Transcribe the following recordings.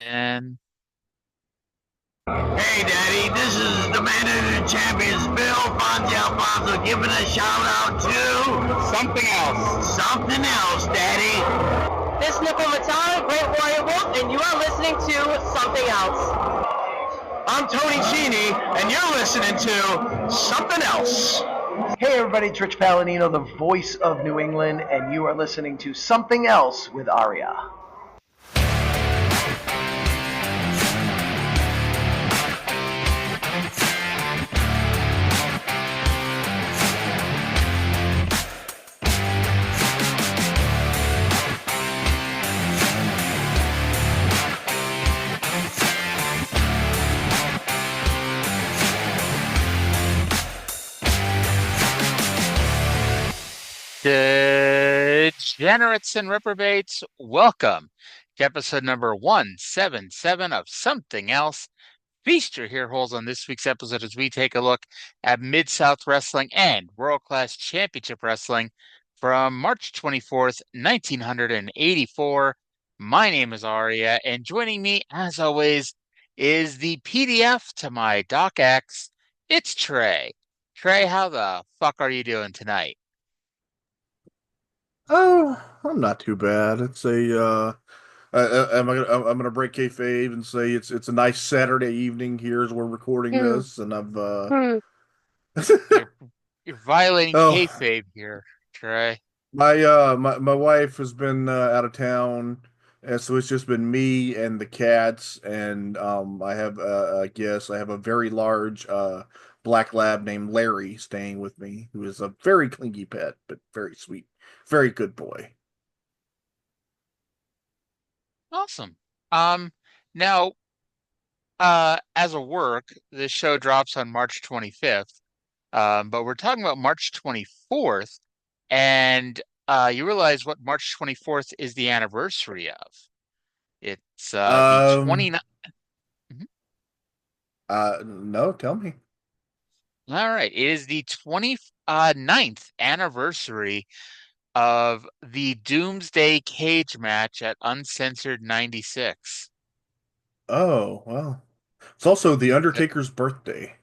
And Hey, Daddy, this is the man of the champions, Bill Fonzie giving a shout out to something else. Something else, Daddy. This is Nickel Matata, Great Warrior Wolf, and you are listening to Something Else. I'm Tony Cini, and you're listening to something else. Hey everybody, it's Rich Palladino, the voice of New England, and you are listening to Something Else with Arya. Degenerates and reprobates, welcome to episode number 177 of Something Else. Feast your ear holes on this week's episode as we take a look at Mid-South Wrestling and World Class Championship Wrestling from March 24th, 1984. My name is Arya, and joining me, as always, is the PDF to my Doc X. It's Trae. Trae, how the fuck are you doing tonight? Oh, I'm not too bad. I'm gonna break kayfabe and say it's a nice Saturday evening here as we're recording this, and You're, you're violating oh, kayfabe here, Trae. my wife has been out of town, and so it's just been me and the cats, and I have a very large black lab named Larry staying with me, who is a very clingy pet, but very sweet, very good boy. Awesome. Now, as a work, this show drops on March 25th, but we're talking about March 24th, and you realize what March 24th is the anniversary of. It's the Um, 29th. Mhm. no, tell me. All right, it is the 29th anniversary of the Doomsday Cage Match at Uncensored 96. Oh, well. It's also the Undertaker's birthday.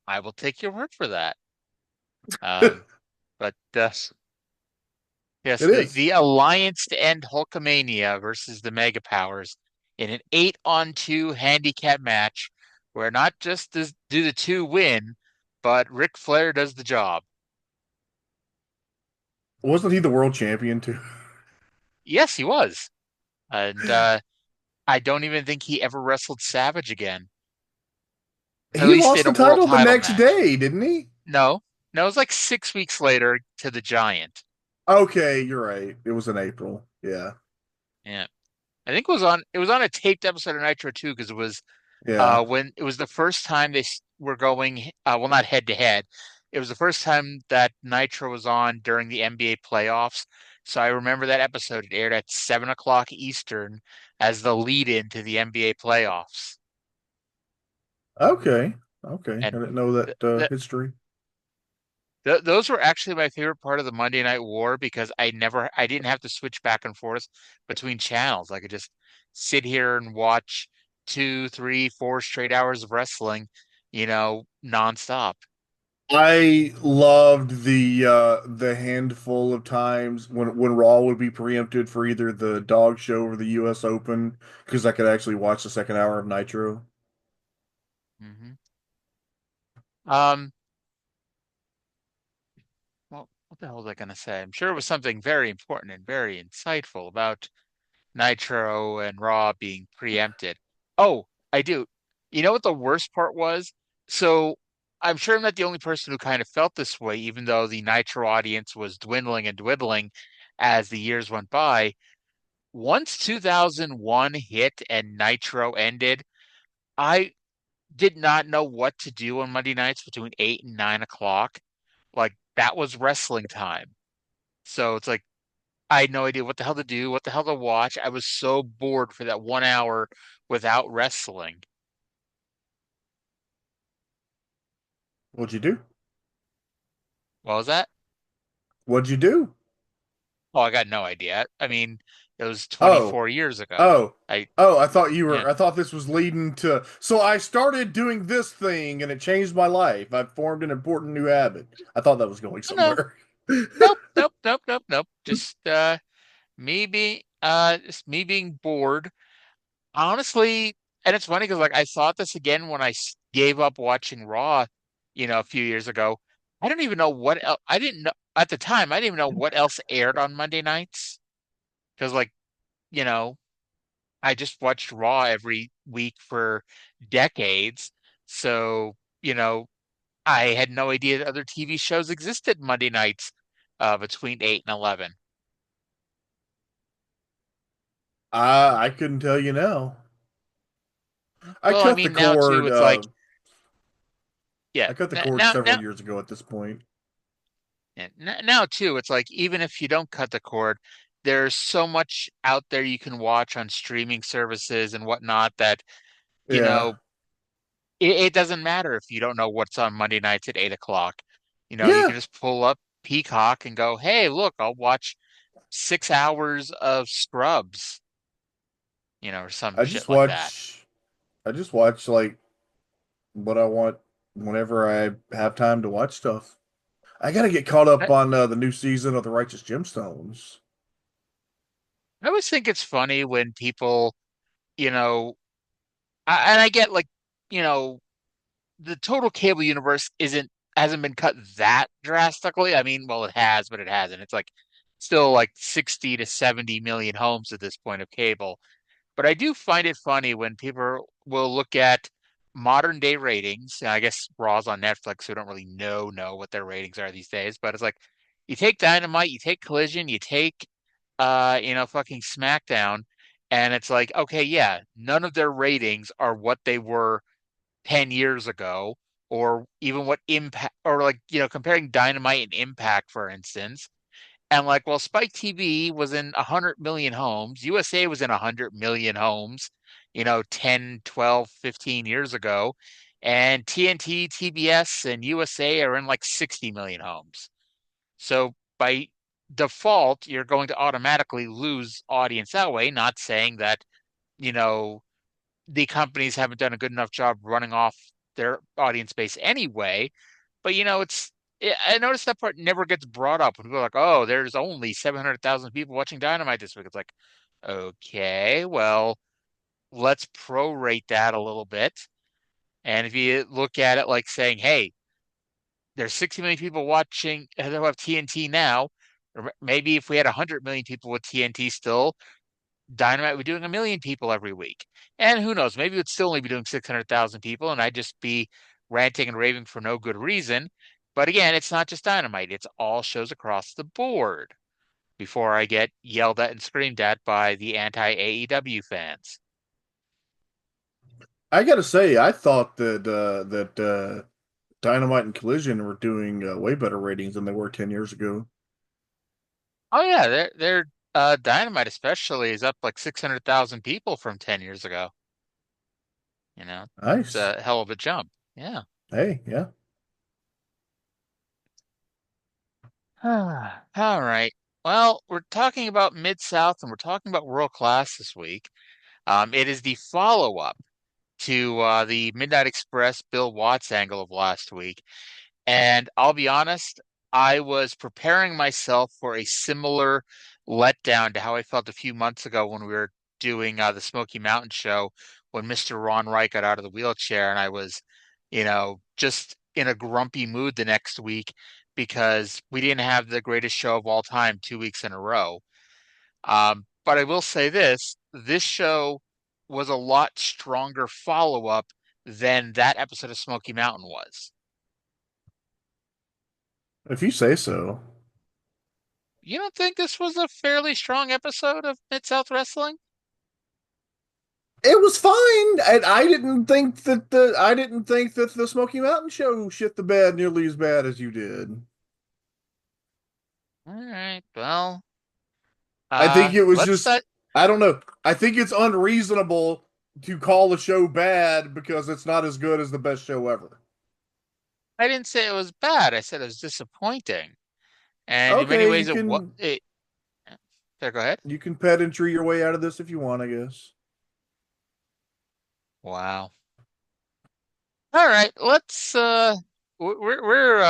I will take your word for that. It But yes, is. the Alliance to end Hulkamania versus the Mega Powers in an 8-on-2 handicap match where not just do the two win, but Ric Flair does the job. Wasn't he the world champion too? Yes, he was. And I don't even think he ever wrestled Savage again, at He least lost in the a world title the title next match. day, didn't he? No, no, it was like 6 weeks later to the Giant. Okay, you're right. It was in April. Yeah. Yeah. I think it was on a taped episode of Nitro too, because it was Yeah. when it was the first time were going, well, not head to head. It was the first time that Nitro was on during the NBA playoffs. So I remember that episode. It aired at 7 o'clock Eastern as the lead in to the NBA playoffs. Okay. Okay. I And didn't know th that th history. those were actually my favorite part of the Monday Night War because I didn't have to switch back and forth between channels. I could just sit here and watch 2, 3, 4 straight hours of wrestling, nonstop. I loved the handful of times when Raw would be preempted for either the dog show or the US Open because I could actually watch the second hour of Nitro. Hmm. Um, well, what the hell was I going to say? I'm sure it was something very important and very insightful about Nitro and Raw being preempted. Oh, I do. You know what the worst part was? So I'm sure I'm not the only person who kind of felt this way, even though the Nitro audience was dwindling and dwindling as the years went by. Once 2001 hit and Nitro ended, I did not know what to do on Monday nights between 8 and 9 o'clock. Like that was wrestling time. So it's like I had no idea what the hell to do, what the hell to watch. I was so bored for that 1 hour without wrestling. What'd you do? What was that? What'd you do? Oh, I got no idea. I mean, It was Oh, 24 years ago. oh, I oh! I thought you yeah. were. I thought this was leading to. So I started doing this thing, and it changed my life. I formed an important new habit. I thought that was going Oh, no. somewhere. Nope, nope, nope, nope, nope. Just me being bored. Honestly, and it's funny because like I thought this again when gave up watching Raw, a few years ago. I don't even know what else. I didn't know at the time. I didn't even know what else aired on Monday nights because like you know I just watched Raw every week for decades. So I had no idea that other TV shows existed Monday nights between 8 and 11. I couldn't tell you now. I Well, I cut the mean now too, cord. it's like yeah. I cut the cord several years ago. At this point, Now too, it's like even if you don't cut the cord, there's so much out there you can watch on streaming services and whatnot that, you yeah, know, it doesn't matter if you don't know what's on Monday nights at 8 o'clock. You yeah. can just pull up Peacock and go, hey, look, I'll watch 6 hours of Scrubs, or some I shit just like that. watch. I just watch like what I want whenever I have time to watch stuff. I gotta get caught up I, on the new season of The Righteous Gemstones. I always think it's funny when people, you know, and I get like, you know, the total cable universe hasn't been cut that drastically. I mean, well, it has, but it hasn't. It's like still like 60 to 70 million homes at this point of cable. But I do find it funny when people will look at modern day ratings. And I guess Raw's on Netflix, so we don't really know what their ratings are these days. But it's like you take Dynamite, you take Collision, you take fucking SmackDown, and it's like, okay, yeah, none of their ratings are what they were 10 years ago, or even what Impact, or like, comparing Dynamite and Impact, for instance. And like, well, Spike TV was in 100 million homes, USA was in 100 million homes, 10, 12, 15 years ago. And TNT, TBS, and USA are in like 60 million homes. So by default, you're going to automatically lose audience that way. Not saying that, you know, the companies haven't done a good enough job running off their audience base anyway. But I noticed that part never gets brought up when people are like, "Oh, there's only 700,000 people watching Dynamite this week." It's like, okay, well, let's prorate that a little bit. And if you look at it like saying, "Hey, there's 60 million people watching who have TNT now," or maybe if we had 100 million people with TNT still, Dynamite would be doing 1 million people every week. And who knows, maybe it would still only be doing 600,000 people, and I'd just be ranting and raving for no good reason. But again, it's not just Dynamite, it's all shows across the board before I get yelled at and screamed at by the anti AEW fans. I gotta say, I thought that Dynamite and Collision were doing way better ratings than they were 10 years ago. Oh, yeah, they're Dynamite especially is up like 600,000 people from 10 years ago. It's Nice. a hell of a jump. Yeah. Hey, yeah. All right. Well, we're talking about Mid-South and we're talking about World Class this week. It is the follow-up to the Midnight Express Bill Watts angle of last week. And I'll be honest, I was preparing myself for a similar letdown to how I felt a few months ago when we were doing the Smoky Mountain show when Mr. Ron Wright got out of the wheelchair and I was, just in a grumpy mood the next week because we didn't have the greatest show of all time 2 weeks in a row. But I will say this show was a lot stronger follow-up than that episode of Smoky Mountain was. If you say so. You don't think this was a fairly strong episode of Mid-South Wrestling? It was fine. I didn't think that the Smoky Mountain show shit the bed nearly as bad as you did. All right, well, I think it was let's just set. I don't know. I think it's unreasonable to call a show bad because it's not as good as the best show ever. I didn't say it was bad. I said it was disappointing. And in many Okay, ways, you can. Go ahead. You can pedantry your way out of this if you want, I guess. Wow. All right, let's we're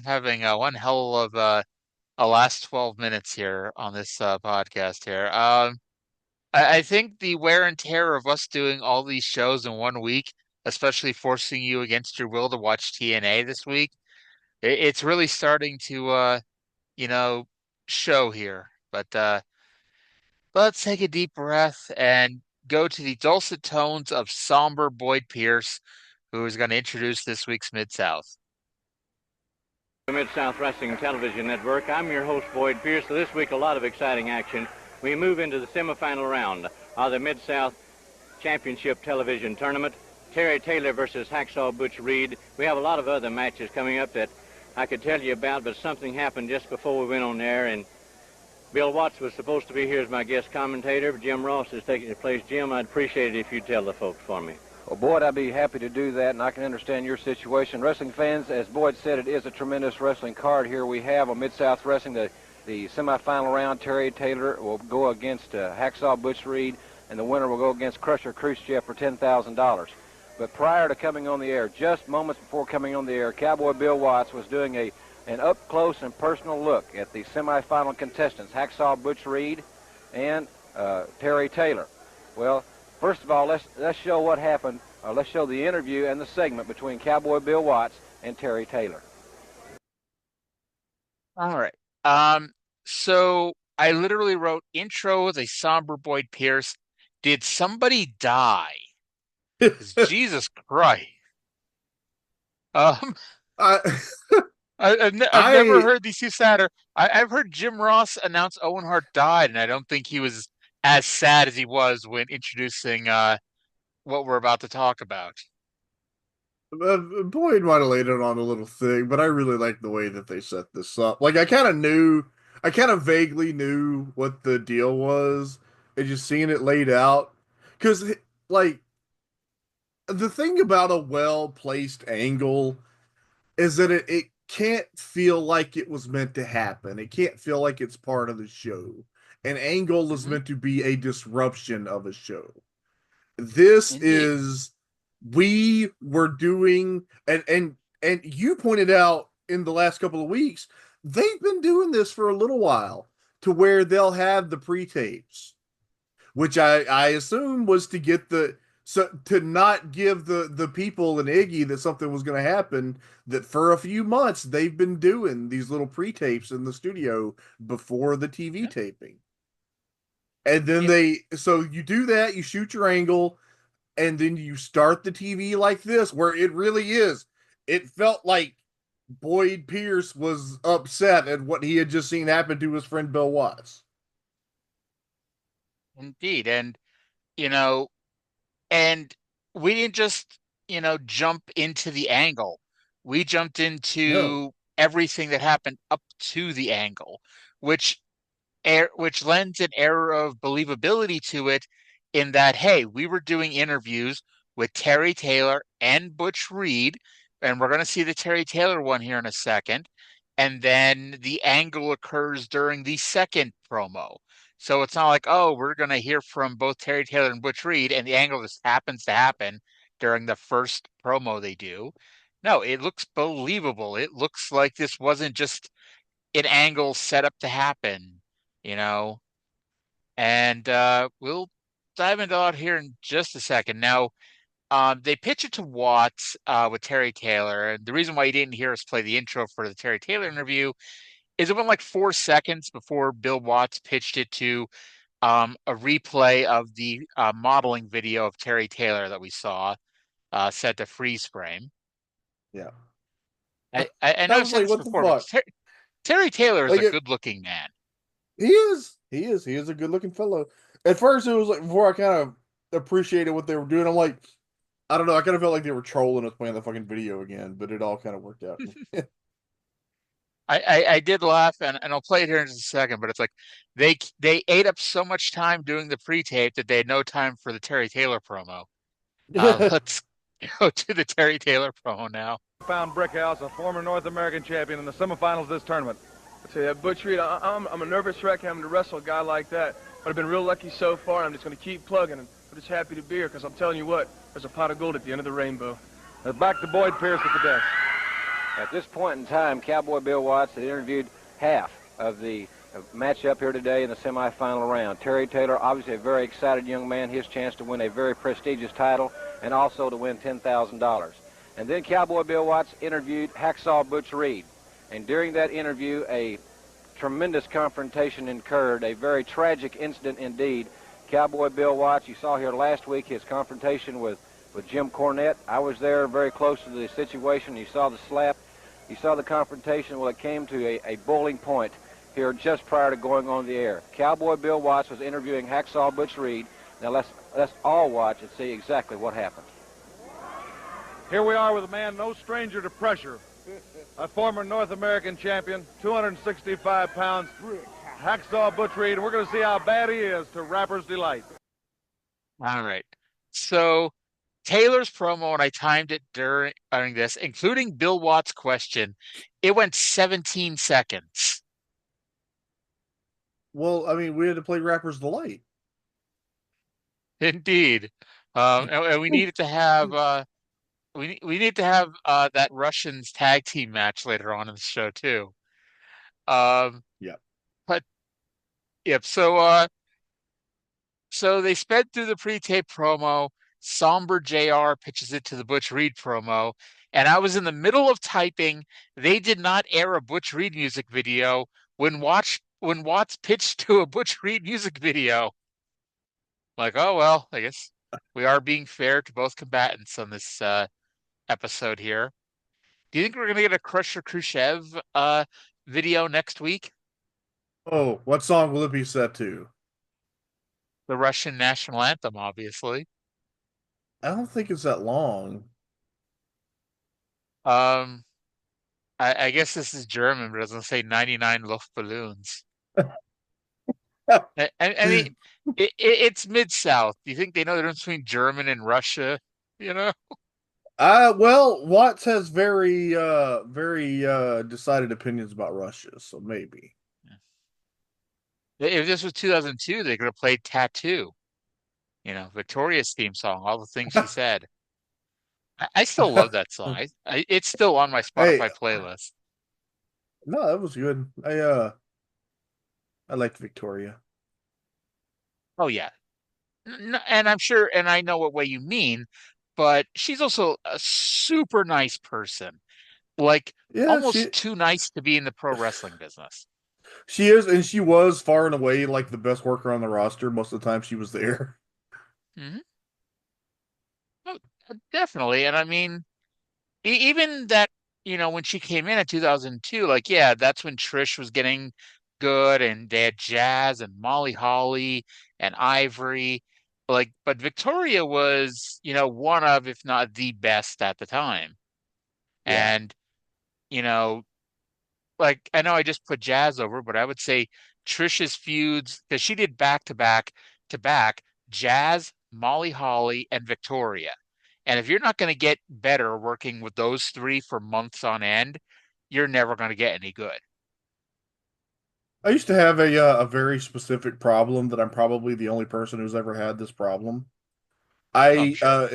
having one hell of a last 12 minutes here on this podcast here. I think the wear and tear of us doing all these shows in 1 week, especially forcing you against your will to watch TNA this week, it's really starting to you know, show here. But let's take a deep breath and go to the dulcet tones of somber Boyd Pierce, who is going to introduce this week's Mid-South. Mid-South Wrestling Television Network. I'm your host, Boyd Pierce. So this week, a lot of exciting action. We move into the semifinal round of the Mid-South Championship Television Tournament. Terry Taylor versus Hacksaw Butch Reed. We have a lot of other matches coming up that I could tell you about, but something happened just before we went on there, and Bill Watts was supposed to be here as my guest commentator, but Jim Ross is taking his place. Jim, I'd appreciate it if you'd tell the folks for me. Well, Boyd, I'd be happy to do that, and I can understand your situation. Wrestling fans, as Boyd said, it is a tremendous wrestling card here. We have on Mid-South Wrestling the semifinal round. Terry Taylor will go against Hacksaw Butch Reed, and the winner will go against Crusher Khrushchev for $10,000. But prior to coming on the air, just moments before coming on the air, Cowboy Bill Watts was doing an up-close and personal look at the semifinal contestants, Hacksaw Butch Reed and Terry Taylor. Well, first of all, let's show what happened. Let's show the interview and the segment between Cowboy Bill Watts and Terry Taylor. All right. So I literally wrote intro with a somber Boyd Pierce. Did somebody die? Jesus Christ. Um, I, I've never heard these two sadder. I've heard Jim Ross announce Owen Hart died, and I don't think he was as sad as he was when introducing what we're about to talk about. Boyd might have laid it on a little thing, but I really like the way that they set this up. Like, I kind of vaguely knew what the deal was, and just seeing it laid out. Because, like, the thing about a well-placed angle is that it can't feel like it was meant to happen. It can't feel like it's part of the show. An angle is meant to be a disruption of a show. This is, we were doing, and you pointed out in the last couple of weeks, they've been doing this for a little while, to where they'll have the pre-tapes, which I assume was to get to not give the people an Iggy that something was going to happen, that for a few months they've been doing these little pre-tapes in the studio before the TV taping. And then so you do that, you shoot your angle, and then you start the TV like this, where it really is. It felt like Boyd Pierce was upset at what he had just seen happen to his friend Bill Watts. Indeed. And, and we didn't just, jump into the angle. We jumped into everything that happened up to the angle, which lends an air of believability to it, in that, hey, we were doing interviews with Terry Taylor and Butch Reed, and we're going to see the Terry Taylor one here in a second, and then the angle occurs during the second promo. So it's not like, oh, we're going to hear from both Terry Taylor and Butch Reed, and the angle just happens to happen during the first promo they do. No, it looks believable. It looks like this wasn't just an angle set up to happen, And we'll dive into that here in just a second. Now, they pitch it to Watts with Terry Taylor. And the reason why you didn't hear us play the intro for the Terry Taylor interview is it went like 4 seconds before Bill Watts pitched it to a replay of the modeling video of Terry Taylor that we saw set to freeze frame. Yeah. I know I've said this before, but Terry Taylor is a good-looking man. He is. He is a good-looking fellow. At first, it was like, before I kind of appreciated what they were doing, I'm like, I don't know, I kind of felt like they were trolling us playing the fucking video again, but it all kind of worked out. I did laugh, and I'll play it here in just a second, but it's like they ate up so much time doing the pre-tape that they had no time for the Terry Taylor promo. Let's go to the Terry Taylor promo now. Pound Brickhouse, a former North American champion in the semifinals of this tournament. I tell you that, Butch Reed, I'm a nervous wreck having to wrestle a guy like that. But I've been real lucky so far. I'm just going to keep plugging, and I'm just happy to be here because I'm telling you what, there's a pot of gold at the end of the rainbow. Back to Boyd Pierce at the desk. At this point in time, Cowboy Bill Watts had interviewed half of the matchup here today in the semifinal round. Terry Taylor, obviously a very excited young man, his chance to win a very prestigious title and also to win $10,000. And then Cowboy Bill Watts interviewed Hacksaw Butch Reed. And during that interview, a tremendous confrontation occurred, a very tragic incident indeed. Cowboy Bill Watts, you saw here last week his confrontation with Jim Cornette. I was there very close to the situation. You saw the slap. You saw the confrontation. Well, it came to a boiling point here just prior to going on the air. Cowboy Bill Watts was interviewing Hacksaw Butch Reed. Now let's all watch and see exactly what happened. Here we are with a man no stranger to pressure. A former North American champion, 265 pounds, Hacksaw Butch Reed. We're going to see how bad he is to Rapper's Delight. All right. So Taylor's promo, and I timed it during this, including Bill Watts' question, it went 17 seconds. Well, I mean, we had to play Rapper's Delight. Indeed. And we needed to have we need to have that Russians tag team match later on in the show too. Yeah. But yep. So they sped through the pre-tape promo. Somber JR pitches it to the Butch Reed promo, and I was in the middle of typing. They did not air a Butch Reed music video when Watts pitched to a Butch Reed music video. Like, oh well, I guess we are being fair to both combatants on this episode here. Do you think we're gonna get a Crusher Khrushchev video next week? Oh, what song will it be set to? The Russian national anthem, obviously. I don't think it's that long. Um, I guess this is German, but it doesn't say 99 Luftballons. I mean, it's Mid-South. Do you think they know the difference between German and Russia? You know? Well, Watts has very decided opinions about Russia, so maybe. If this was 2002, they could have played Tattoo. You know, Victoria's theme song, all the things she said. I still love that song. It's still on my Hey, Spotify playlist. no, that was good. I liked Victoria. Oh yeah, and I'm sure, and I know what way you mean, but she's also a super nice person. Like Yeah, almost too nice to be in the pro wrestling business. she is, and she was far and away like the best worker on the roster most of the time she was there. Hmm. Oh, definitely, and I mean, even that, when she came in 2002, like, yeah, that's when Trish was getting good, and they had Jazz and Molly Holly and Ivory. Like, but Victoria was, one of, if not the best at the time. Yeah. And, you know, like, I know I just put Jazz over, but I would say Trish's feuds, because she did back to back Jazz, Molly Holly, and Victoria. And if you're not going to get better working with those three for months on end, you're never going to get any good. I used to have a very specific problem that I'm probably the only person who's ever had this problem. Oh, I'm I sure.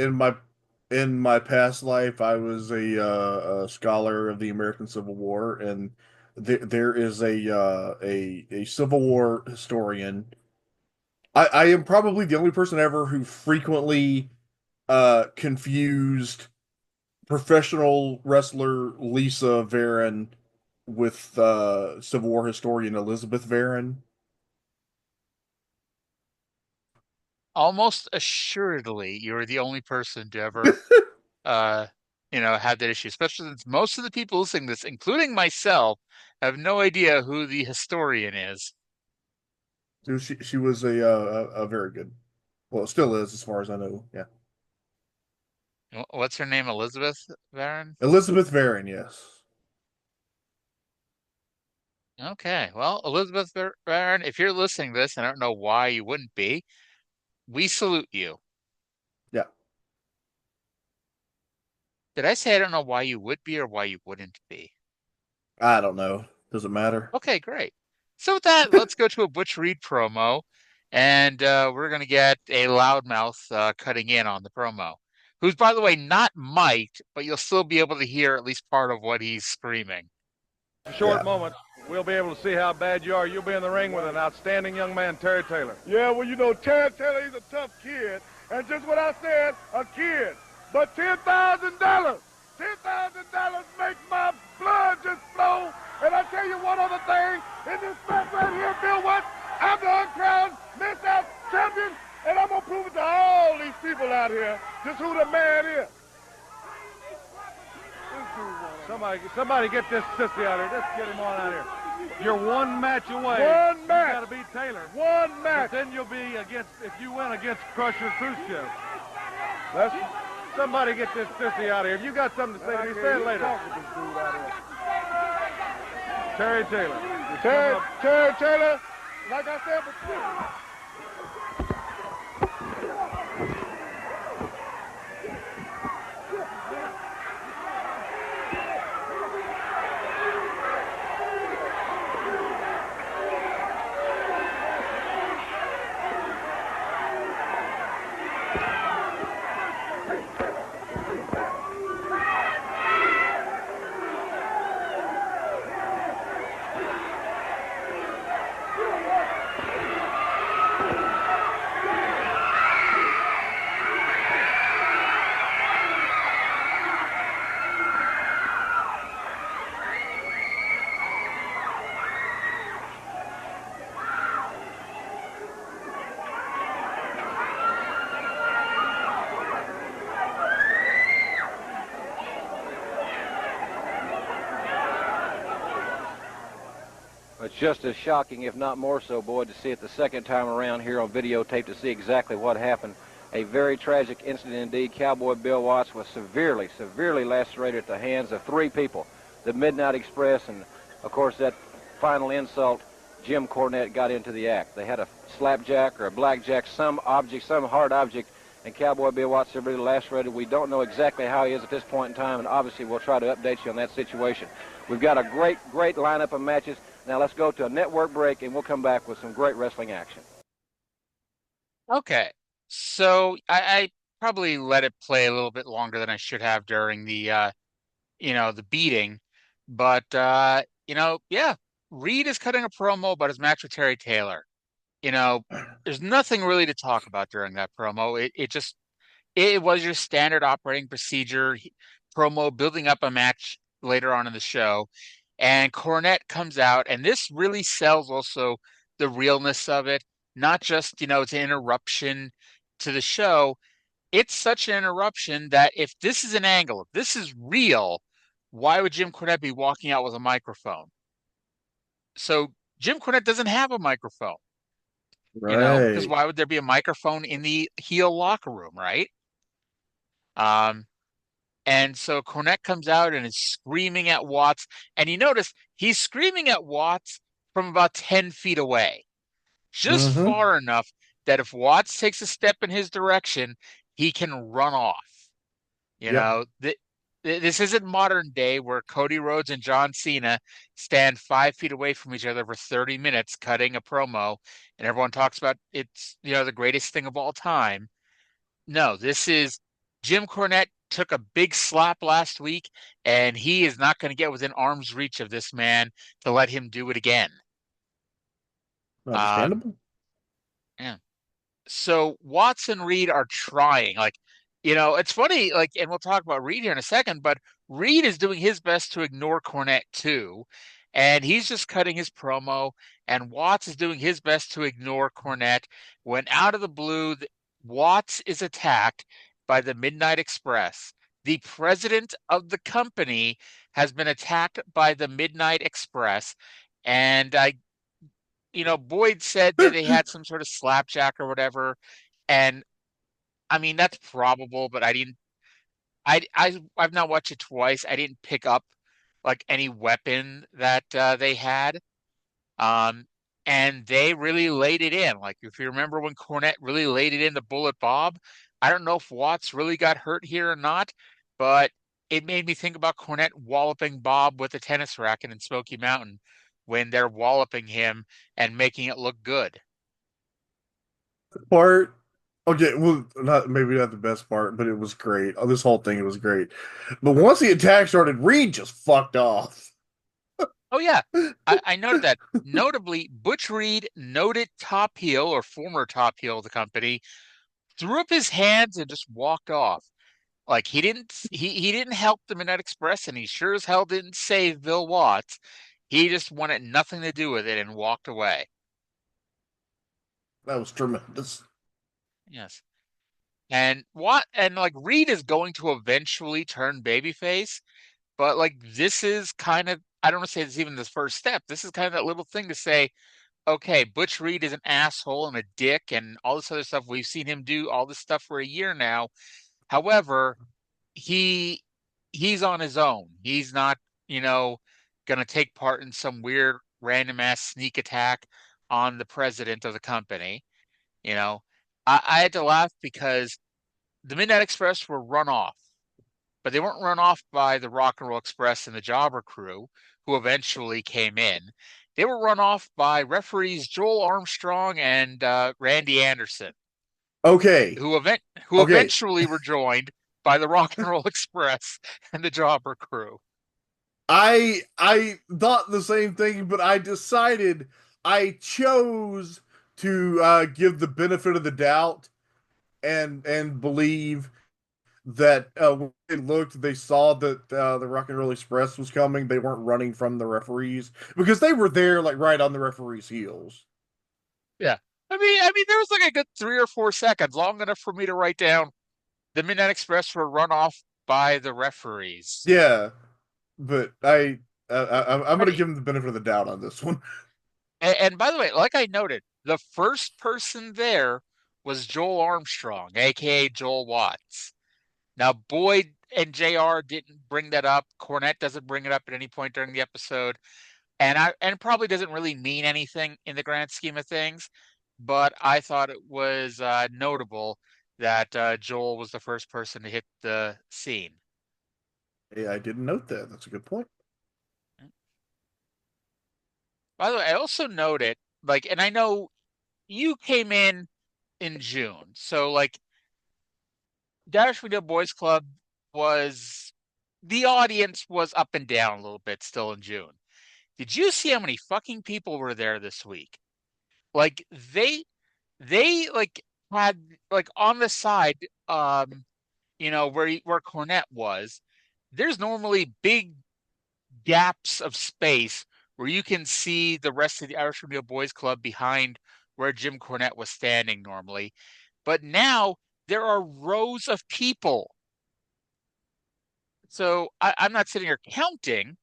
in my past life I was a scholar of the American Civil War, and there is a Civil War historian. I am probably the only person ever who frequently confused professional wrestler Lisa Varon with Civil War historian Elizabeth Varon. Almost assuredly, you're the only person to ever, uh, have that issue, especially since most of the people listening to this, including myself, have no idea who the historian is. So she was a very good, well, still is as far as I know. Yeah, What's her name? Elizabeth Varon? Elizabeth Varon. Yes. Okay. Well, Elizabeth Varon, if you're listening to this, and I don't know why you wouldn't be, we salute you. Yeah. Did I say I don't know why you would be or why you wouldn't be? I don't know. Does it matter? Okay, great. So with that, let's go to a Butch Reed promo, and we're going to get a loudmouth cutting in on the promo, who's, by the way, not mic'd, but you'll still be able to hear at least part of what he's screaming. A short moment. We'll be able to see how bad you are. You'll be in the ring with an outstanding young man, Terry Taylor. Yeah, well, you know, Terry Taylor, he's a tough kid. And just what I said, a kid. But $10,000, $10,000 makes my blood just flow. And I tell you one other thing, in this match right here, Bill Watts, I'm the uncrowned Mid-South champion, and I'm going to prove it to all these people out here just who the man is. Somebody get this sissy out of here. Just get him on out here. You're one match away. One match. You got to beat Taylor. One match. But then you'll be against, if you win against Crusher Khrushchev. Somebody get this sissy out of here. If you got something to say to me, say it later. Terry Taylor. Terry Taylor, like I said before. It's just as shocking, if not more so, Boyd, to see it the second time around here on videotape to see exactly what happened. A very tragic incident indeed. Cowboy Bill Watts was severely, severely lacerated at the hands of three people. The Midnight Express, and of course that final insult, Jim Cornette got into the act. They had a slapjack or a blackjack, some object, some hard object, and Cowboy Bill Watts severely lacerated. We don't know exactly how he is at this point in time, and obviously we'll try to update you on that situation. We've got a great, great lineup of matches. Now let's go to a network break, and we'll come back with some great wrestling action. Okay, so I probably let it play a little bit longer than I should have during the, the beating. But, yeah, Reed is cutting a promo about his match with Terry Taylor. There's nothing really to talk about during that promo. It was your standard operating procedure promo building up a match later on in the show. And Cornette comes out, and this really sells also the realness of it. Not just, it's an interruption to the show. It's such an interruption that if this is an angle, if this is real, why would Jim Cornette be walking out with a microphone? So Jim Cornette doesn't have a microphone. Right. Because why would there be a microphone in the heel locker room, right? And so Cornette comes out and is screaming at Watts. And you notice he's screaming at Watts from about 10 feet away. Just far enough that if Watts takes a step in his direction, he can run off. This isn't modern day where Cody Rhodes and John Cena stand 5 feet away from each other for 30 minutes cutting a promo, and everyone talks about it's, the greatest thing of all time. No, this is Jim Cornette took a big slap last week, and he is not going to get within arm's reach of this man to let him do it again. Understandable. Yeah. So Watts and Reed are trying. It's funny, and we'll talk about Reed here in a second, but Reed is doing his best to ignore Cornette too. And he's just cutting his promo, and Watts is doing his best to ignore Cornette. When out of the blue, Watts is attacked by the Midnight Express. The president of the company has been attacked by the Midnight Express. And Boyd said that they had some sort of slapjack or whatever. And I mean, that's probable, but I've now watched it twice. I didn't pick up any weapon that they had. And they really laid it in. If you remember when Cornette really laid it in the Bullet Bob, I don't know if Watts really got hurt here or not, but it made me think about Cornette walloping Bob with a tennis racket in Smoky Mountain when they're walloping him and making it look good. Part. Okay, well, maybe not the best part, but it was great. Oh, this whole thing was great. But once the attack started, Reed just fucked off. Oh yeah, I noted that. Notably, Butch Reed, noted top heel or former top heel of the company, threw up his hands and just walked off. Like he didn't help the Midnight Express, and he sure as hell didn't save Bill Watts. He just wanted nothing to do with it and walked away. That was tremendous. Yes. And like Reed is going to eventually turn babyface, but like this is kind of, I don't want to say it's even the first step. This is kind of that little thing to say, okay, Butch Reed is an asshole and a dick and all this other stuff. We've seen him do all this stuff for a year now. However, he's on his own. He's not, gonna take part in some weird random ass sneak attack on the president of the company. I had to laugh because the Midnight Express were run off, but they weren't run off by the Rock and Roll Express and the Jobber crew, who eventually came in. They were run off by referees Joel Armstrong and Randy Anderson. Okay. Who eventually were joined by the Rock and Roll Express and the Jobber crew. I thought the same thing, but I chose to give the benefit of the doubt and believe that when they saw that the Rock and Roll Express was coming. They weren't running from the referees because they were there, like right on the referees' heels. Yeah, I mean, there was like a good 3 or 4 seconds, long enough for me to write down the Midnight Express were run off by the referees. Yeah, but I'm going to give them the benefit of the doubt on this one. And by the way, like I noted, the first person there was Joel Armstrong, aka Joel Watts. Now, Boyd and JR didn't bring that up. Cornette doesn't bring it up at any point during the episode. And probably doesn't really mean anything in the grand scheme of things. But I thought it was notable that Joel was the first person to hit the scene. Yeah, I didn't note that. That's a good point. By the way, I also noted, and I know you came in June. So, Dash Video Boys Club the audience was up and down a little bit still in June. Did you see how many fucking people were there this week? They had on the side, where Cornette was, there's normally big gaps of space where you can see the rest of the Irish Video Boys Club behind where Jim Cornette was standing normally. But now there are rows of people. So I'm not sitting here counting,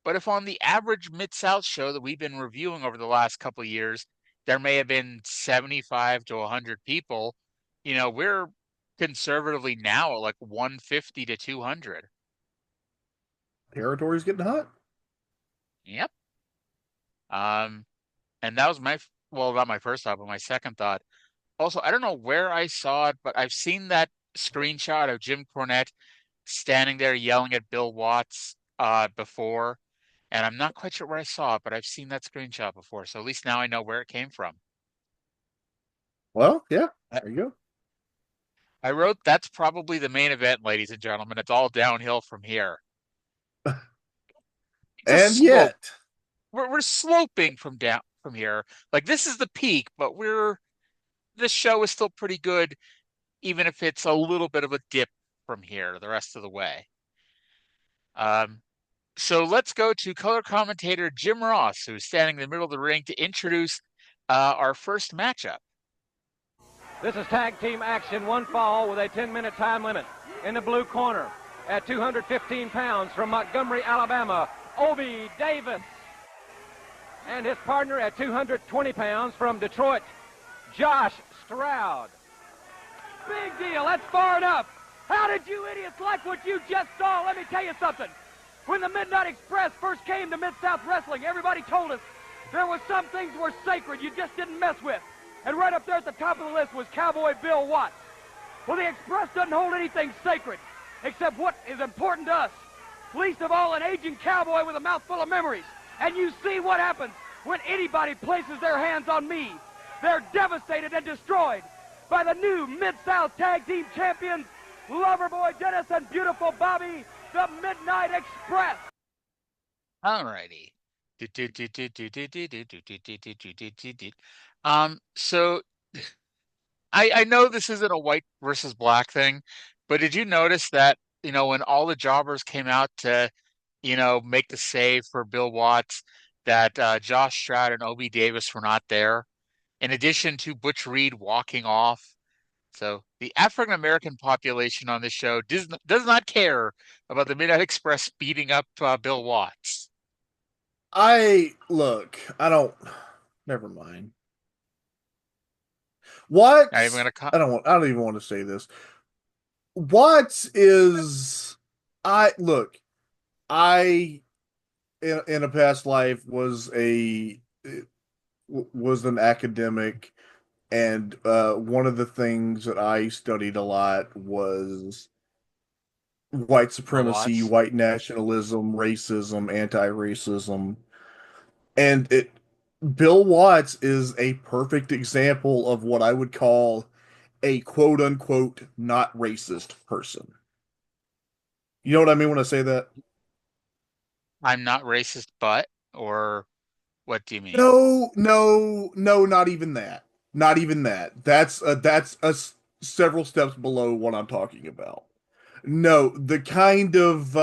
but if on the average Mid-South show that we've been reviewing over the last couple of years, there may have been 75 to 100 people, we're conservatively now at 150 to 200. Territory's getting hot. Yep. And that was not my first thought, but my second thought. Also, I don't know where I saw it, but I've seen that screenshot of Jim Cornette standing there yelling at Bill Watts before, and I'm not quite sure where I saw it, but I've seen that screenshot before, so at least now I know where it came from. Well, yeah, there you go. I wrote, that's probably the main event, ladies and gentlemen. It's all downhill from here. And yet, we're sloping from here. This is the peak, but this show is still pretty good, even if it's a little bit of a dip from here the rest of the way. So let's go to color commentator Jim Ross, who's standing in the middle of the ring to introduce our first matchup. This is tag team action, one fall with a 10-minute time limit. In the blue corner, at 215 pounds from Montgomery, Alabama, Obi Davis. And his partner at 220 pounds from Detroit, Josh Stroud. Big deal, that's far enough. How did you idiots like what you just saw? Let me tell you something. When the Midnight Express first came to Mid-South Wrestling, everybody told us there was some things were sacred you just didn't mess with. And right up there at the top of the list was Cowboy Bill Watts. Well, the Express doesn't hold anything sacred. except what is important to us. Least of all, an aging cowboy with a mouthful of memories. And you see what happens when anybody places their hands on me. They're devastated and destroyed by the new Mid-South Tag Team Champions, Loverboy Dennis and Beautiful Bobby, the Midnight Express. Alrighty. So I know this isn't a white versus black thing, but did you notice that, when all the jobbers came out to, make the save for Bill Watts, that Josh Stroud and Obi Davis were not there, in addition to Butch Reed walking off? So the African American population on this show does not care about the Midnight Express beating up Bill Watts. I don't. Never mind. What? I don't even want to say this. What is? I in a past life was an academic, and one of the things that I studied a lot was white supremacy, white nationalism, racism, anti-racism, and Bill Watts is a perfect example of what I would call a quote-unquote not racist person. You know what I mean when I say that? I'm not racist, or what do you mean? No, not even that. Not even that. That's several steps below what I'm talking about. No, the kind of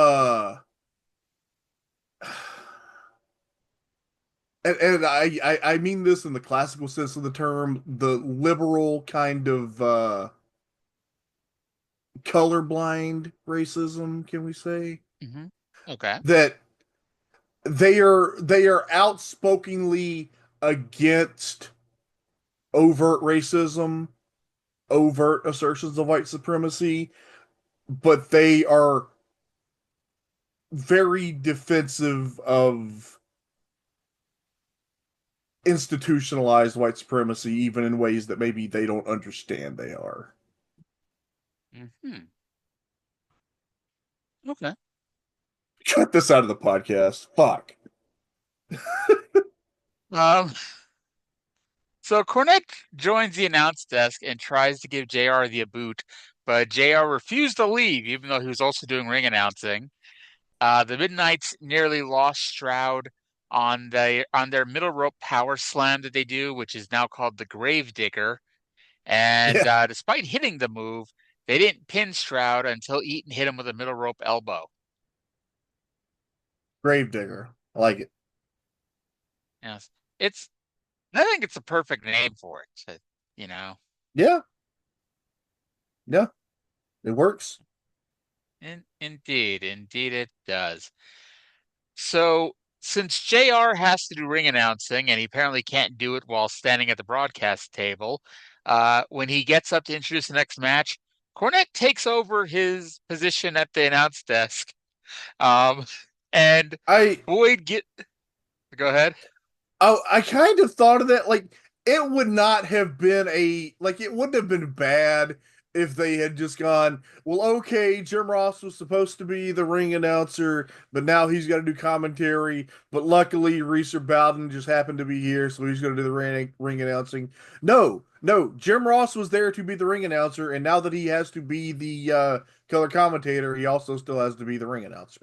and I mean this in the classical sense of the term, the liberal kind of colorblind racism, can we say? Mm-hmm. Okay. That they are outspokenly against overt racism, overt assertions of white supremacy, but they are very defensive of institutionalized white supremacy, even in ways that maybe they don't understand they are. Mm-hmm. Okay. Cut this out of the podcast. Fuck. So Cornette joins the announce desk and tries to give JR the boot, but JR refused to leave, even though he was also doing ring announcing. The Midnights nearly lost Stroud on their middle rope power slam that they do, which is now called the Gravedigger. And despite hitting the move, they didn't pin Stroud until Eaton hit him with a middle rope elbow. Gravedigger. I like it. Yes. I think it's a perfect name for it, Yeah. Yeah. It works. Indeed it does. So, since JR has to do ring announcing, and he apparently can't do it while standing at the broadcast table, when he gets up to introduce the next match, Cornette takes over his position at the announce desk. And Boyd go ahead. Oh, I kind of thought of that. Like, it would not have been it wouldn't have been bad if they had just gone, well, okay, Jim Ross was supposed to be the ring announcer, but now he's got to do commentary. But luckily, Reeser Bowden just happened to be here, so he's going to do the ring announcing. No, Jim Ross was there to be the ring announcer, and now that he has to be the color commentator, he also still has to be the ring announcer.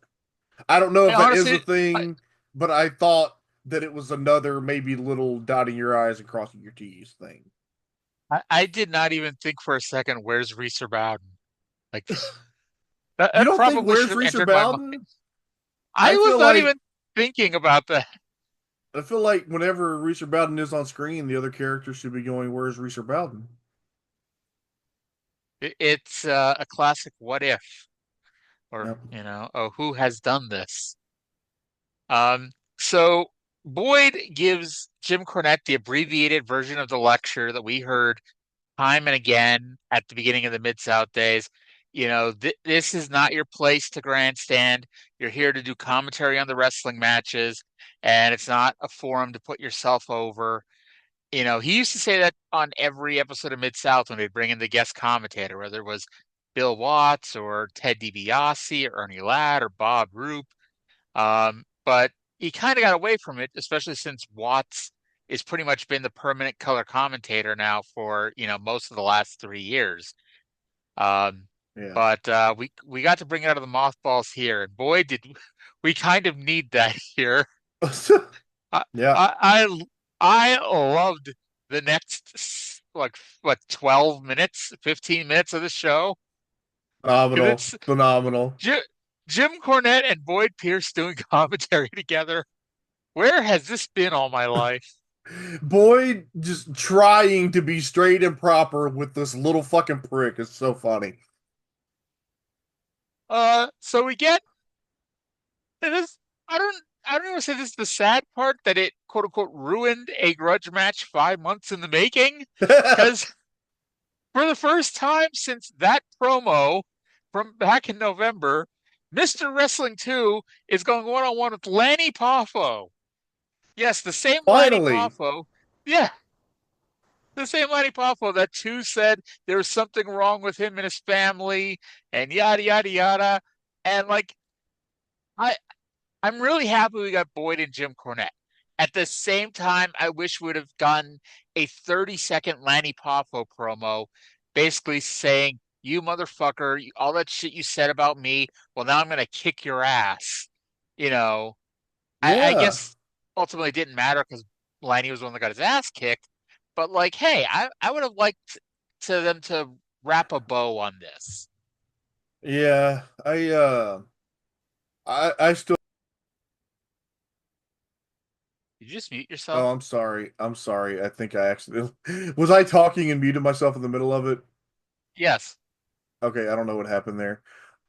I don't know if that is a thing, but I thought that it was another maybe little dotting your I's and crossing your T's thing. I did not even think for a second, where's Reeser Bowden? Like, you don't think where's Reeser Bowden? I was not even thinking about that. I feel like whenever Reeser Bowden is on screen, the other characters should be going, where's Reeser Bowden? It's a classic what if, or, who has done this? So Boyd gives Jim Cornette the abbreviated version of the lecture that we heard time and again at the beginning of the Mid-South days. This is not your place to grandstand. You're here to do commentary on the wrestling matches, and it's not a forum to put yourself over. He used to say that on every episode of Mid-South when they'd bring in the guest commentator, whether it was Bill Watts or Ted DiBiase or Ernie Ladd or Bob Roop. But he kind of got away from it, especially since Watts is pretty much been the permanent color commentator now for, most of the last 3 years. Um, Yeah. but we got to bring it out of the mothballs here, and boy, did we kind of need that here. I Yeah. I loved the next like what 12 minutes, 15 minutes of the show because Phenomenal. it's Phenomenal. Jim Cornette and Boyd Pierce doing commentary together. Where has this been all my life? Boyd just trying to be straight and proper with this little fucking prick is so funny. So we get this. I don't even say this is the sad part that it quote unquote ruined a grudge match 5 months in the making. Because for the first time since that promo from back in November, Mr. Wrestling 2 is going one-on-one with Lanny Poffo. Yes, the same Lanny Finally. Poffo. Yeah, the same Lanny Poffo that 2 said there was something wrong with him and his family and yada yada yada. And like I I'm really happy we got Boyd and Jim Cornette. At the same time, I wish we would have gotten a 30-second Lanny Poffo promo basically saying, you motherfucker, all that shit you said about me, well, now I'm going to kick your ass. You know, I Yeah. guess ultimately it didn't matter because Lanny was the one that got his ass kicked. But like, hey, I would have liked them to wrap a bow on this. Yeah. I still. Did you just mute Oh, yourself? I'm sorry. I'm sorry. I think I accidentally was I talking and muted myself in the middle of it? Yes. Okay, I don't know what happened there.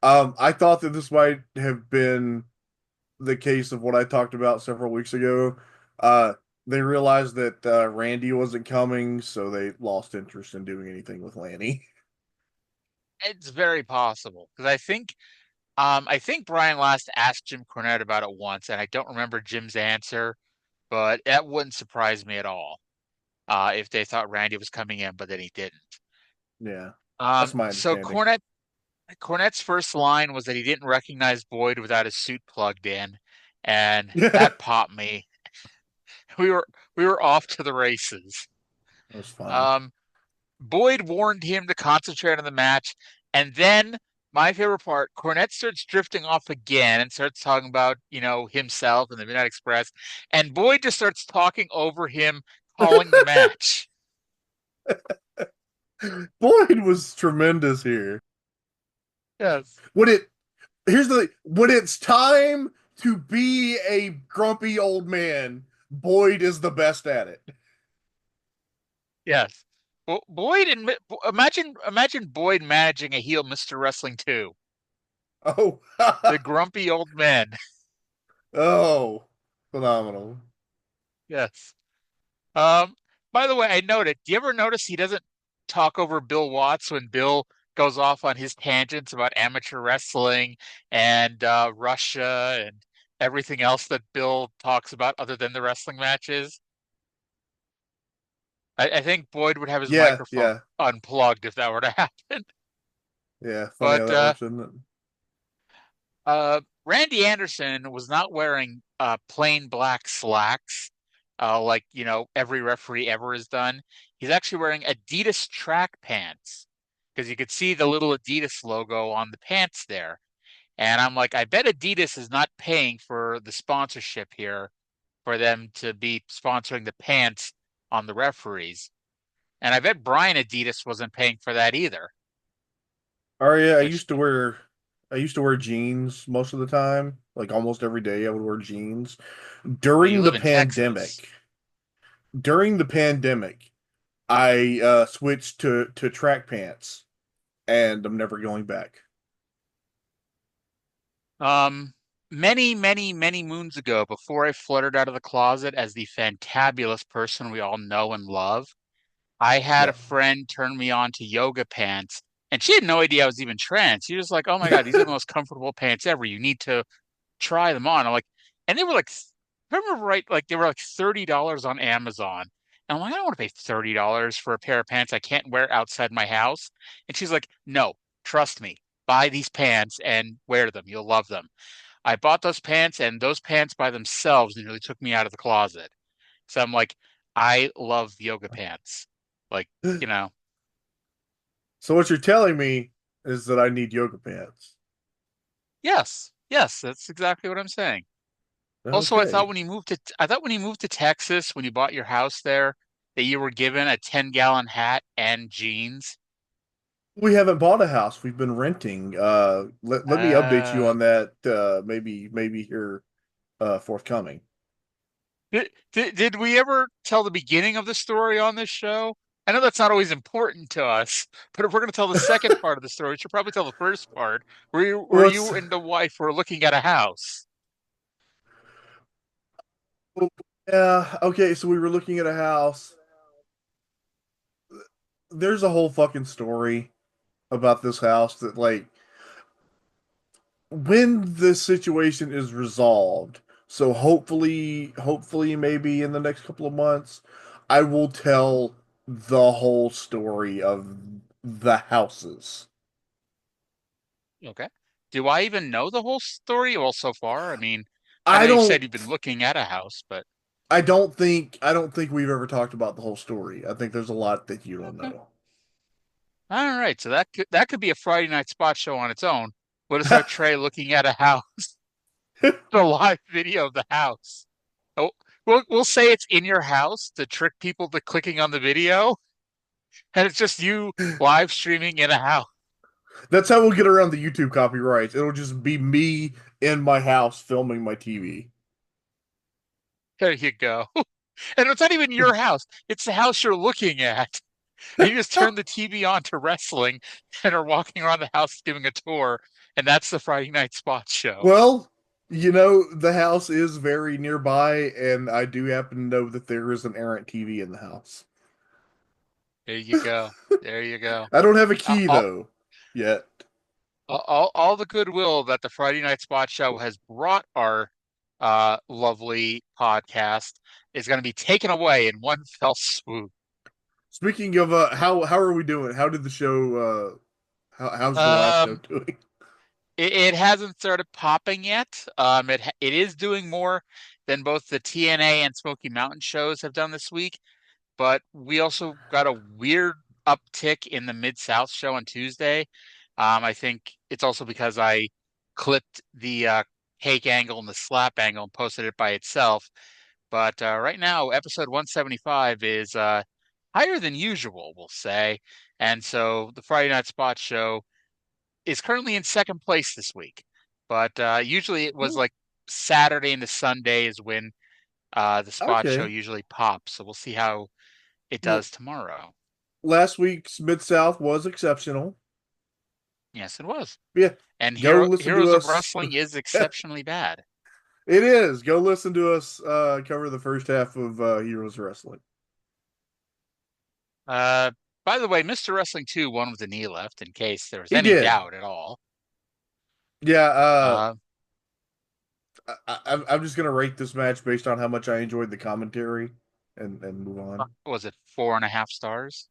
I thought that this might have been the case of what I talked about several weeks ago. They realized that Randy wasn't coming, so they lost interest in doing anything with Lanny. It's very possible because I think Brian last asked Jim Cornette about it once, and I don't remember Jim's answer, but that wouldn't surprise me at all if they thought Randy was coming in, but then he didn't. Yeah, that's Um, my so understanding. Cornette's first line was that he didn't recognize Boyd without his suit plugged in, and that popped me. We were off to the races. That was funny. Boyd warned him to concentrate on the match, and then my favorite part, Cornette starts drifting off again and starts talking about, himself and the Midnight Express, and Boyd just starts talking over him, calling the match. Boyd was tremendous here. Yes. When it's time to be a grumpy old man, Boyd is the best at it. Yes. Boyd and imagine Boyd managing a heel Mr. Wrestling 2. Oh, The grumpy old man. oh, phenomenal. Yes. Um, by the way, I noted, do you ever notice he doesn't talk over Bill Watts when Bill goes off on his tangents about amateur wrestling and Russia and everything else that Bill talks about other than the wrestling matches? I think Boyd would have his Yeah, microphone yeah, unplugged if that were to happen. yeah. Funny how But that works, isn't it? Randy Anderson was not wearing plain black slacks, like every referee ever has done. He's actually wearing Adidas track pants because you could see the little Adidas logo on the pants there. And I'm like, I bet Adidas is not paying for the sponsorship here for them to be sponsoring the pants on the referees. And I bet Brian Adidas wasn't paying for that either. Arya, Which I used to wear jeans most of the time. Like almost every day I would wear jeans. well, you During the live in Texas. pandemic, during the pandemic, I switched to track pants and I'm never going back. Many, many, many moons ago, before I fluttered out of the closet as the fantabulous person we all know and love, I had a Yeah. friend turn me on to yoga pants, and she had no idea I was even trans. She was like, "Oh my God, these are the most comfortable pants ever. You need to try them on." I'm like, and they were like, if I remember right, like they were like $30 on Amazon. And I'm like, I don't want to pay $30 for a pair of pants I can't wear outside my house. And she's like, no, trust me, buy these pants and wear them. You'll love them. I bought those pants, and those pants by themselves nearly took me out of the closet. So I'm like, I love yoga pants. Like, you know, So what you're telling me is that I need yoga pants. yes, yes, that's exactly what I'm saying. Also, Okay. I thought when you moved to Texas, when you bought your house there, that you were given a 10-gallon hat and jeans. We haven't bought a house. We've been renting. Let me update you Uh, on that. Maybe here forthcoming. did we ever tell the beginning of the story on this show? I know that's not always important to us, but if we're going to tell the second part of the story, we should probably tell the first part, where Let's. you and the wife were looking at a house. Yeah. Okay. So we were looking at a house. There's a whole fucking story about this house that like when the situation is resolved. So hopefully maybe in the next couple of months, I will tell the whole story of the houses. Okay. Do I even know the whole story? Well, so far, I mean, I know I you don't said you've been looking at a house, but I don't think we've ever talked about the whole story. I think there's a lot that you don't okay. know. All right. So that could be a Friday night spot show on its own. What is our Trey looking at a house? The live video of the house. Oh, we'll say it's in your house to trick people to clicking on the video, and it's just you live streaming in a house. That's how we'll get around the YouTube copyrights. It'll just be me in my house filming my TV. There you go. And it's not even your house; it's the house you're looking at. And you just turn the TV on to wrestling and are walking around the house giving a tour, and that's the Friday night spot show. Well, the house is very nearby, and I do happen to know that there is an errant TV in the house. There you go. There you go. I don't have a Uh, key All, though yet. all the goodwill that the Friday Night Spot Show has brought our lovely podcast is going to be taken away in one fell swoop. Speaking of how are we doing? How did the show how's the last show Um, doing? it hasn't started popping yet. It is doing more than both the TNA and Smoky Mountain shows have done this week, but we also got a weird uptick in the Mid South show on Tuesday. I think it's also because I clipped the cake angle and the slap angle and posted it by itself. But right now, episode 175 is higher than usual, we'll say. And so the Friday Night Spot show is currently in second place this week. But usually it was like Saturday into Sunday is when the Spot show Okay. usually pops. So we'll see how it Well, does tomorrow. last week's Mid South was exceptional. Yes, it was. Yeah, And go listen to Heroes of us. Wrestling is exceptionally bad. It is. Go listen to us cover the first half of Heroes Wrestling. Uh, by the way, Mr. Wrestling 2 won with the knee left in case there was He any did. doubt at all. Yeah, Uh, I'm just gonna rate this match based on how much I enjoyed the commentary and move on. was it 4.5 stars?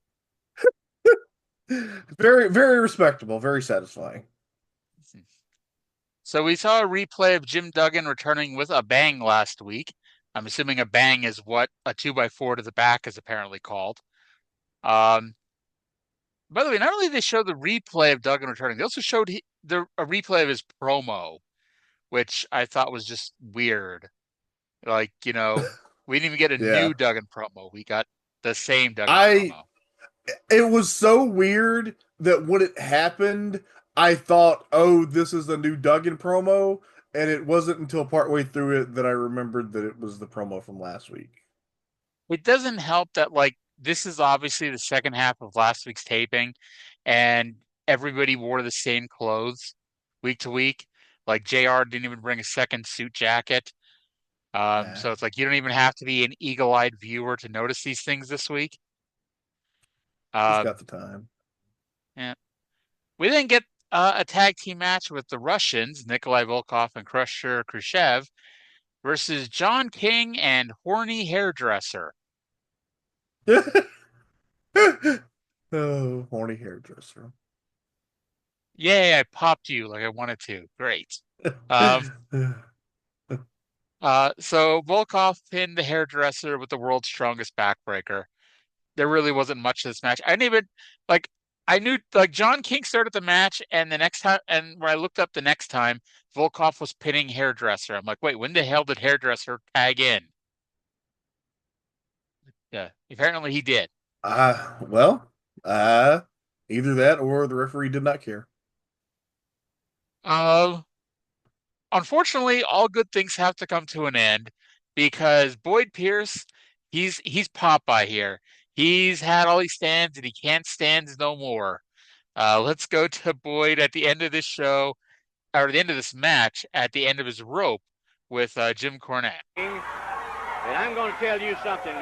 Very, very respectable, very satisfying. So we saw a replay of Jim Duggan returning with a bang last week. I'm assuming a bang is what a 2x4 to the back is apparently called. Um, by the way, not only did they show the replay of Duggan returning, they also showed a replay of his promo, which I thought was just weird. Like, we didn't even get a Yeah. new Duggan promo. We got the same Duggan I promo. It was so weird that when it happened, I thought, "Oh, this is a new Duggan promo," and it wasn't until partway through it that I remembered that it was the promo from last week. It doesn't help that, like, this is obviously the second half of last week's taping, and everybody wore the same clothes week to week. Like, JR didn't even bring a second suit jacket. Yeah, So it's like you don't even have to be an eagle-eyed viewer to notice these things this week. he's Uh, got the time. yeah. We then get a tag team match with the Russians, Nikolai Volkov and Crusher Khrushchev, versus John King and Horny Hairdresser. Oh, horny hairdresser. Yay, I popped you like I wanted to. Great. Um, so Volkov pinned the hairdresser with the world's strongest backbreaker. There really wasn't much to this match. I didn't even like I knew like John King started the match and the next time and when I looked up the next time, Volkov was pinning hairdresser. I'm like, wait, when the hell did hairdresser tag in? Yeah, apparently he did. Well, either that or the referee did not care. Uh, Unfortunately, all good things have to come to an end because Boyd Pierce, he's Popeye here. He's had all he stands and he can't stand no more. Let's go to Boyd at the end of this show, or the end of this match, at the end of his rope with Jim Cornette. And I'm going to tell you something,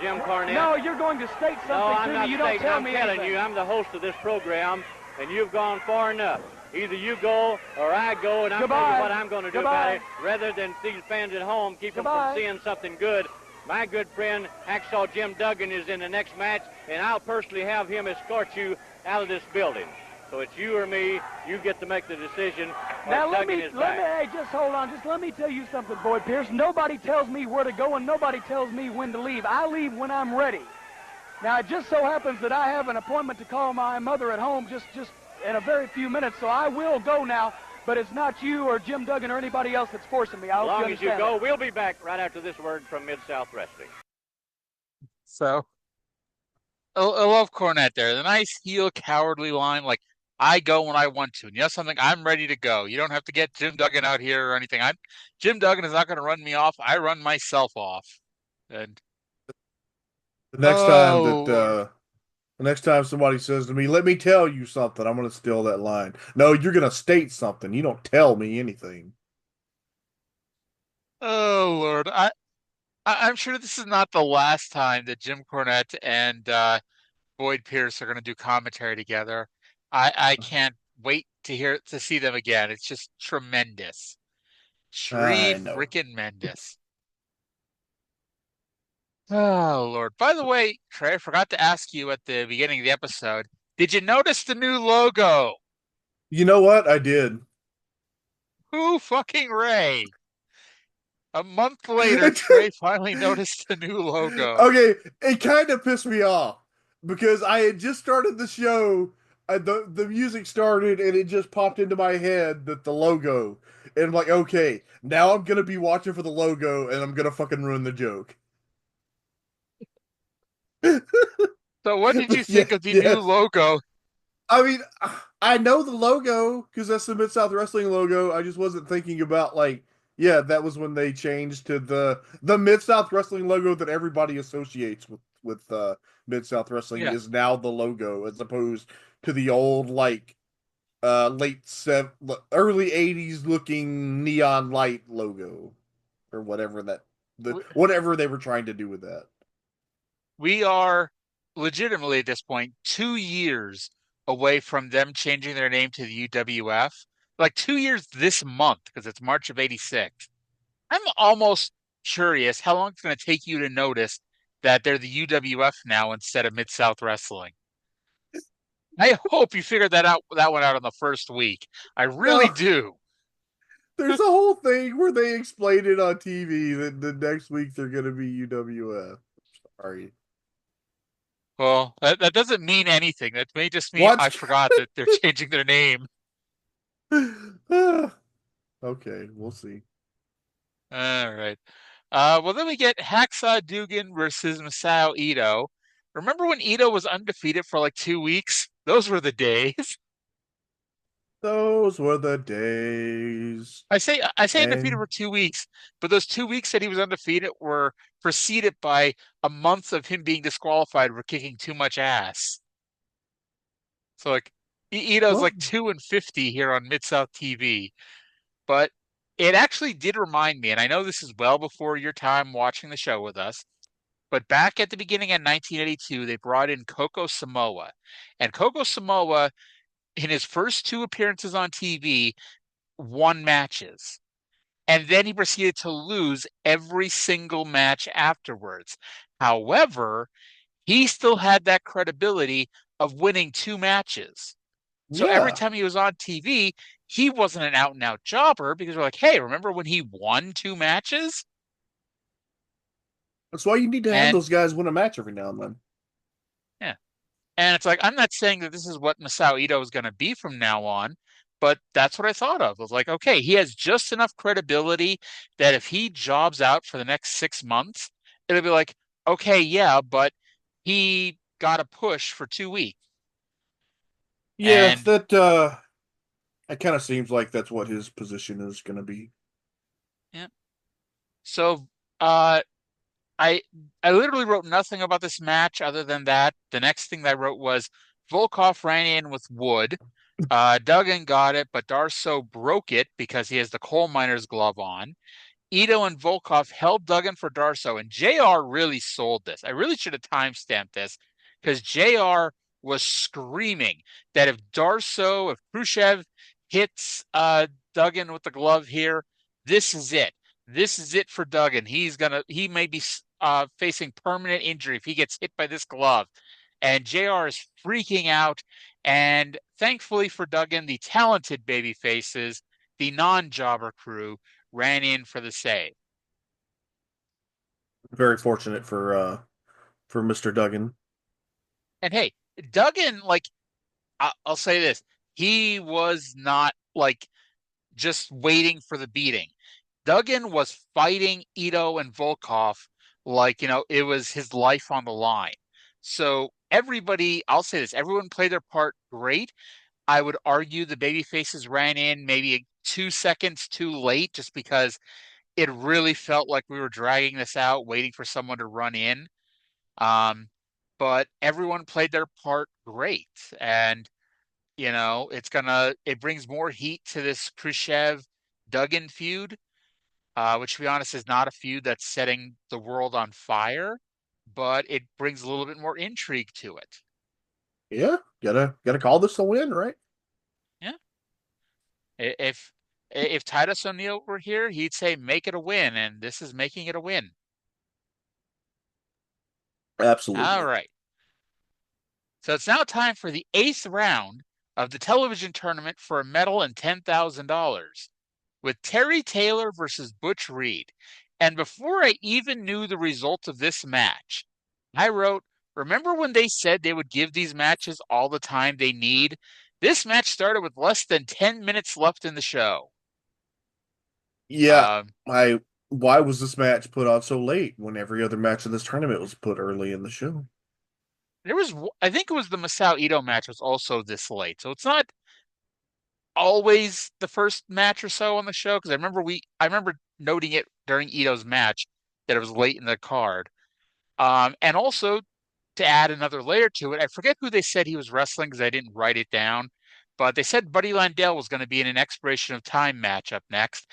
Jim Cornette. No, you're going to state something no, I'm to not me. You don't stating, tell I'm me telling anything. you, I'm the host of this program, and you've gone far enough. Either you go or I go, and I'm telling you what I'm going to do about it, rather than these fans at home keep them from seeing something good. My good friend Hacksaw Jim Duggan is in the next match, and I'll personally have him escort you out of this building. So it's you or me. You get to make the decision. Now hey, just hold on. Just let me tell you something, Boyd Pierce. Nobody tells me where to go, and nobody tells me when to leave. I leave when I'm ready. Now, it just so happens that I have an appointment to call my mother at home just in a very few minutes, so I will go now, but it's not you or Jim Duggan or anybody else that's forcing me. I hope as long as you go, that. we'll be back right after this word from Mid-South Wrestling. So, I love Cornette there. The nice heel cowardly line, like, I go when I want to. And you know something? I'm ready to go. You don't have to get Jim Duggan out here or anything. Jim Duggan is not going to run me off. I run myself off. And the next time somebody says to me, "Let me tell you something," I'm going to steal that line. No, you're going to state something. You don't tell me anything. Oh Lord, I'm sure this is not the last time that Jim Cornette and Boyd Pierce are going to do commentary together. I can't wait to see them again. It's just tremendous. I know. Freaking-mendous. Oh Lord. By the way, Trey, I forgot to ask you at the beginning of the episode. Did you notice the new logo? You know what? I did. Who fucking Ray? A month later, Trey finally noticed the new logo. Okay, it kind of pissed me off because I had just started the show. The music started and it just popped into my head that the logo. And I'm like, okay, now I'm going to be watching for the logo and I'm going to fucking ruin the joke. So what did you think of the new logo? I mean, I know the logo because that's the Mid-South Wrestling logo. I just wasn't thinking about that was when they changed to the Mid-South Wrestling logo that everybody associates with Mid-South Wrestling is now the logo as opposed to the old early 80s looking neon light logo or whatever whatever they were trying to do with that. We are legitimately at this point 2 years away from them changing their name to the UWF. Like 2 years this month because it's March of '86. I'm almost curious how long it's going to take you to notice that they're the UWF now instead of Mid-South Wrestling. I hope you figured that one out in the first week. I really do. There's a whole thing where they explain it on TV that the next week they're going to be UWF. Sorry. Well, that doesn't mean anything. That may just mean I forgot that they're changing their name. Okay, we'll see. All right. Well, then we get Hacksaw Dugan versus Masao Ito. Remember when Ito was undefeated for like 2 weeks? Those were the days. Those were the days. I say undefeated for 2 weeks, but those 2 weeks that he was undefeated were preceded by a month of him being disqualified for kicking too much ass. So like Ito's like 2-50 here on Mid-South TV. But it actually did remind me, and I know this is well before your time watching the show with us, but back at the beginning of 1982, they brought in Coco Samoa. And Coco Samoa, in his first 2 appearances on TV, won matches. And then he proceeded to lose every single match afterwards. However, he still had that credibility of winning 2 matches. So every Yeah, time he was on TV, he wasn't an out and out jobber because we're like, hey, remember when he won 2 matches? that's why you need to have And those guys win a match every now and then. yeah. And it's like, I'm not saying that this is what Masao Ito is going to be from now on, but that's what I thought of. I was like, okay, he has just enough credibility that if he jobs out for the next 6 months, it'll be like, okay, yeah, but he got a push for 2 weeks. Yeah, And that kind of seems like that's what his position is going to be. yeah. So uh I I literally wrote nothing about this match other than that. The next thing that I wrote was Volkov ran in with Wood. Duggan got it, but Darso broke it because he has the coal miner's glove on. Ito and Volkov held Duggan for Darso, and JR really sold this. I really should have timestamped this because JR was screaming that if Khrushchev hits Duggan with the glove here, this is it. This is it for Duggan. He may be facing permanent injury if he gets hit by this glove. And JR is freaking out. And thankfully for Duggan, the talented baby faces, the non-jobber crew, ran in for the save. Very fortunate for Mr. Duggan. And hey, Duggan, like, I'll say this, he was not like just waiting for the beating. Duggan was fighting Ito and Volkov like, it was his life on the line. So everybody, I'll say this, everyone played their part great. I would argue the baby faces ran in maybe 2 seconds too late just because it really felt like we were dragging this out, waiting for someone to run in. Um, but everyone played their part great. And, it brings more heat to this Khrushchev Duggan feud, which to be honest is not a feud that's setting the world on fire, but it brings a little bit more intrigue to it. Yeah, gotta call this a win, right? Yeah. If Titus O'Neil were here, he'd say make it a win, and this is making it a win. All Absolutely. right. So it's now time for the 8th round of the television tournament for a medal and $10,000 with Terry Taylor versus Butch Reed. And before I even knew the result of this match, I wrote, remember when they said they would give these matches all the time they need? This match started with less than 10 minutes left in the show. Yeah, Um, I why was this match put on so late when every other match in this tournament was put early in the show? I think it was the Masao Ito match was also this late. So it's not always the first match or so on the show because I remember noting it during Ito's match that it was late in the card. And also to add another layer to it, I forget who they said he was wrestling because I didn't write it down, but they said Buddy Landel was going to be in an expiration of time match up next.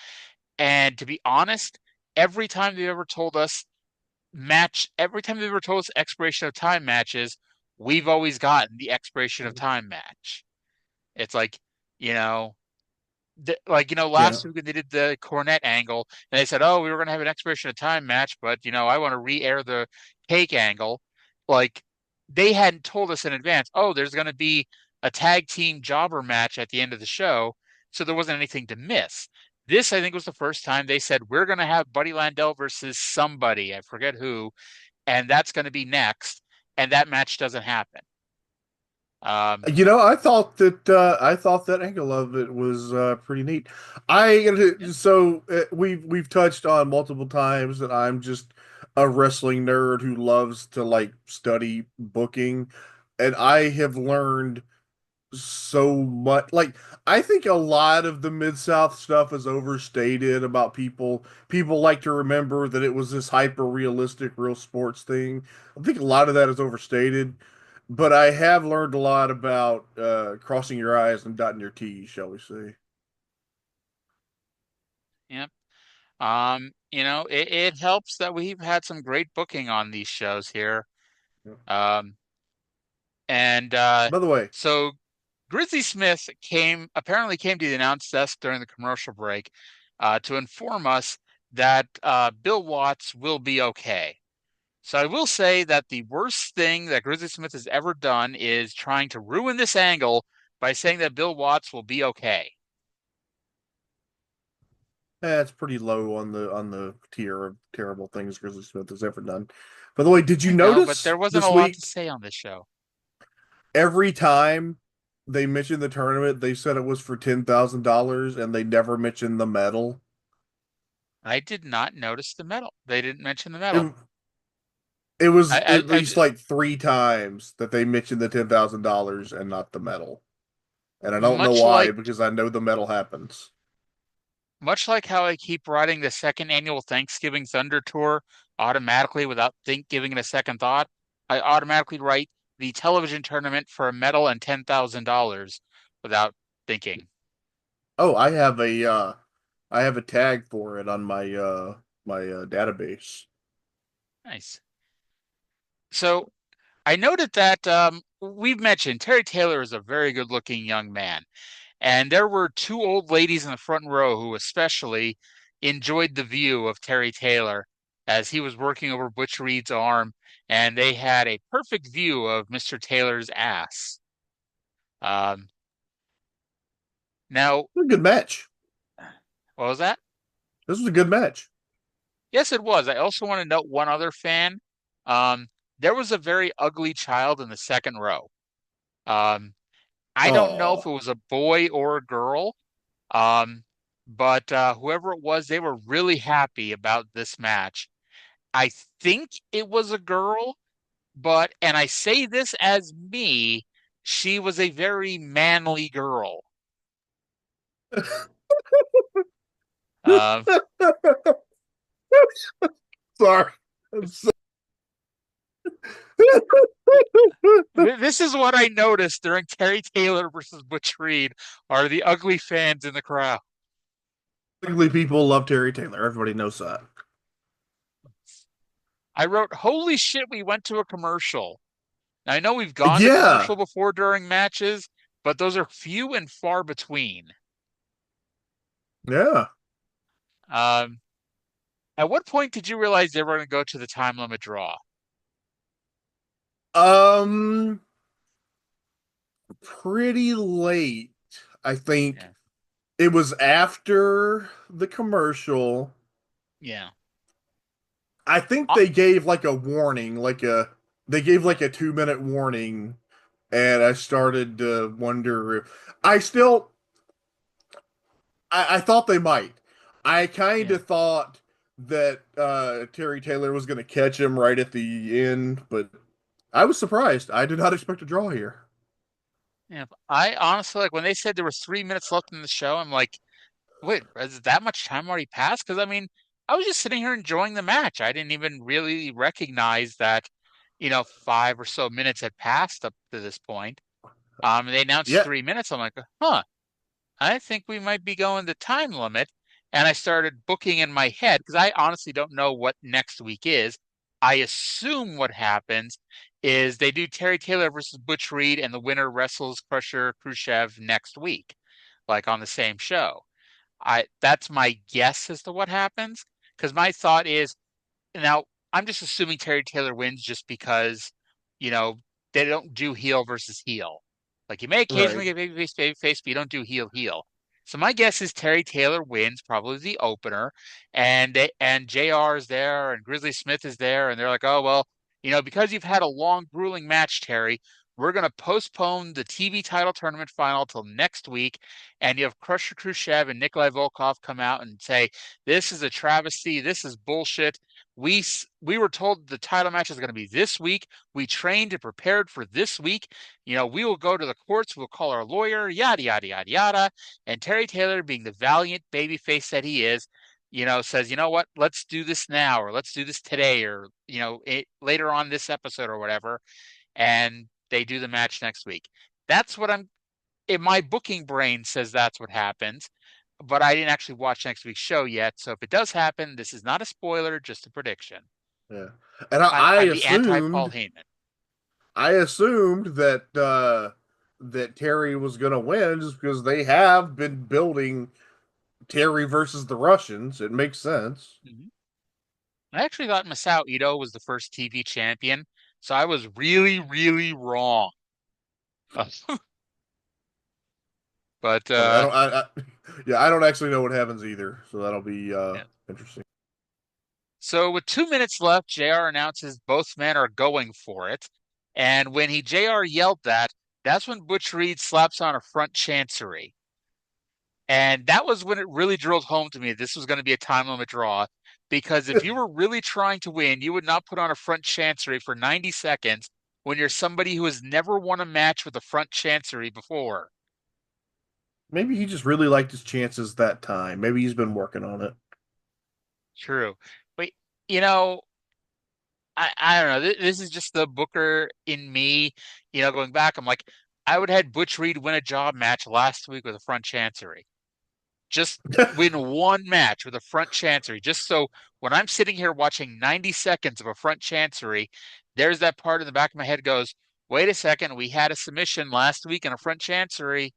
And to be honest, every time they've ever told us expiration of time matches, we've always gotten the expiration of time match. It's like, you know, Yeah. last week when they did the Cornette angle, and they said, "Oh, we were going to have an expiration of time match, but I want to re-air the cake angle." Like they hadn't told us in advance. Oh, there's going to be a tag team jobber match at the end of the show, so there wasn't anything to miss. This, I think, was the first time they said we're going to have Buddy Landel versus somebody. I forget who, and that's going to be next, and that match doesn't happen. I thought that angle of it was pretty neat. We've touched on multiple times that I'm just a wrestling nerd who loves to like study booking, and I have learned so much. Like I think a lot of the Mid-South stuff is overstated about people. People like to remember that it was this hyper realistic real sports thing. I think a lot of that is overstated. But I have learned a lot about crossing your I's and dotting your T's, shall we say. Yep. It helps that we've had some great booking on these shows here. Yeah. Um, and By the way, so Grizzly Smith apparently came to the announce desk during the commercial break to inform us that Bill Watts will be okay. So I will say that the worst thing that Grizzly Smith has ever done is trying to ruin this angle by saying that Bill Watts will be okay. It's pretty low on the tier of terrible things Grizzly Smith has ever done. By the way, did you I know, but notice there wasn't a this lot week to say on this show. every time they mentioned the tournament, they said it was for $10,000 and they never mentioned the medal? I did not notice the medal. They didn't mention the It, medal. it was I, at I, least like three times that they mentioned the $10,000 and not the medal. And I don't know much why, like because I know the medal happens. much like how I keep writing the second annual Thanksgiving Thunder Tour automatically without giving it a second thought, I automatically write the television tournament for a medal and $10,000 without thinking. Oh, I have a tag for it on my database. Nice. So I noted that we've mentioned Terry Taylor is a very good-looking young man, and there were two old ladies in the front row who especially enjoyed the view of Terry Taylor as he was working over Butch Reed's arm, and they had a perfect view of Mr. Taylor's ass. Um, now, A good match. what was that? This was a good match. Yes, it was. I also want to note one other fan. Um, there was a very ugly child in the second row. Um, I don't know if it Oh, was a boy or a girl, um, but whoever it was, they were really happy about this match. I think it was a girl, and I say this as me, she was a very manly girl. Um, sorry. this is what I noticed during Terry Taylor versus Butch Reed are the ugly fans in the crowd. Ugly people love Terry Taylor. Everybody knows that. I wrote, "Holy shit, we went to a commercial." Now, I know we've gone to Yeah, commercial before during matches, but those are few and far between. yeah. Um, at what point did you realize they were going to go to the time limit draw? Um, pretty late. I think Yeah. it was after the commercial. Yeah. I think Uh, they gave like a warning, they gave like a 2 minute warning, and I started to wonder if I still I thought they might. I kind yeah. of thought that Terry Taylor was going to catch him right at the end, but I was surprised. I did not expect a draw here. Yeah. I honestly, like, when they said there were 3 minutes left in the show, I'm like, wait, has that much time already passed? Because I mean, I was just sitting here enjoying the match. I didn't even really recognize that, 5 or so minutes had passed up to this point. They announced Yeah, 3 minutes. I'm like, huh, I think we might be going the time limit. And I started booking in my head because I honestly don't know what next week is. I assume what happens is they do Terry Taylor versus Butch Reed, and the winner wrestles Crusher Khrushchev next week, like on the same show. I That's my guess as to what happens. Because my thought is, now I'm just assuming Terry Taylor wins just because, you know, they don't do heel versus heel. Like, you may occasionally right. get babyface, but you don't do heel heel. So my guess is Terry Taylor wins probably the opener, and JR is there and Grizzly Smith is there, and they're like, oh well, because you've had a long, grueling match, Terry, we're gonna postpone the TV title tournament final till next week, and you have Crusher Khrushchev and Nikolai Volkov come out and say, this is a travesty, this is bullshit. We were told the title match is going to be this week. We trained and prepared for this week. We will go to the courts. We'll call our lawyer. Yada yada yada yada. And Terry Taylor, being the valiant babyface that he is, says, you know what? Let's do this now, or let's do this today, or later on this episode, or whatever. And they do the match next week. That's what I'm. In my booking brain says that's what happens, but I didn't actually watch next week's show yet. So if it does happen, this is not a spoiler, just a prediction. Yeah. And I'm the anti Paul Heyman. I assumed that Terry was going to win just because they have been building Terry versus the Russians. It makes sense. Mm-hmm. I actually thought Masao Ito was the first TV champion, so I was really, really wrong. But I don't actually know what happens either, so that'll be yeah. interesting. So with 2 minutes left, JR announces both men are going for it. And when JR yelled that, that's when Butch Reed slaps on a front chancery. And that was when it really drilled home to me this was going to be a time limit draw. Because if you were really trying to win, you would not put on a front chancery for 90 seconds when you're somebody who has never won a match with a front chancery before. Maybe he just really liked his chances that time. Maybe he's been working on it. True. But, you know, I don't know. This is just the Booker in me. Going back, I'm like, I would have had Butch Reed win a job match last week with a front chancery. Just win one match with a front chancery. Just so when I'm sitting here watching 90 seconds of a front chancery, there's that part in the back of my head goes, wait a second, we had a submission last week in a front chancery,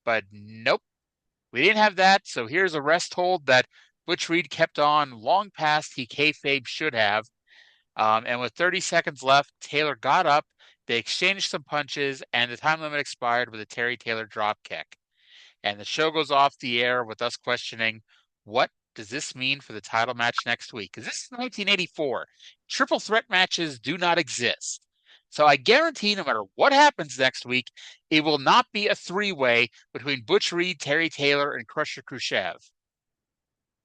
but nope, we didn't have that. So here's a rest hold that Butch Reed kept on long past he kayfabe should have. And with 30 seconds left, Taylor got up, they exchanged some punches, and the time limit expired with a Terry Taylor drop kick. And the show goes off the air with us questioning, what does this mean for the title match next week? Because this is 1984. Triple threat matches do not exist. So I guarantee no matter what happens next week, it will not be a three-way between Butch Reed, Terry Taylor, and Crusher Khrushchev.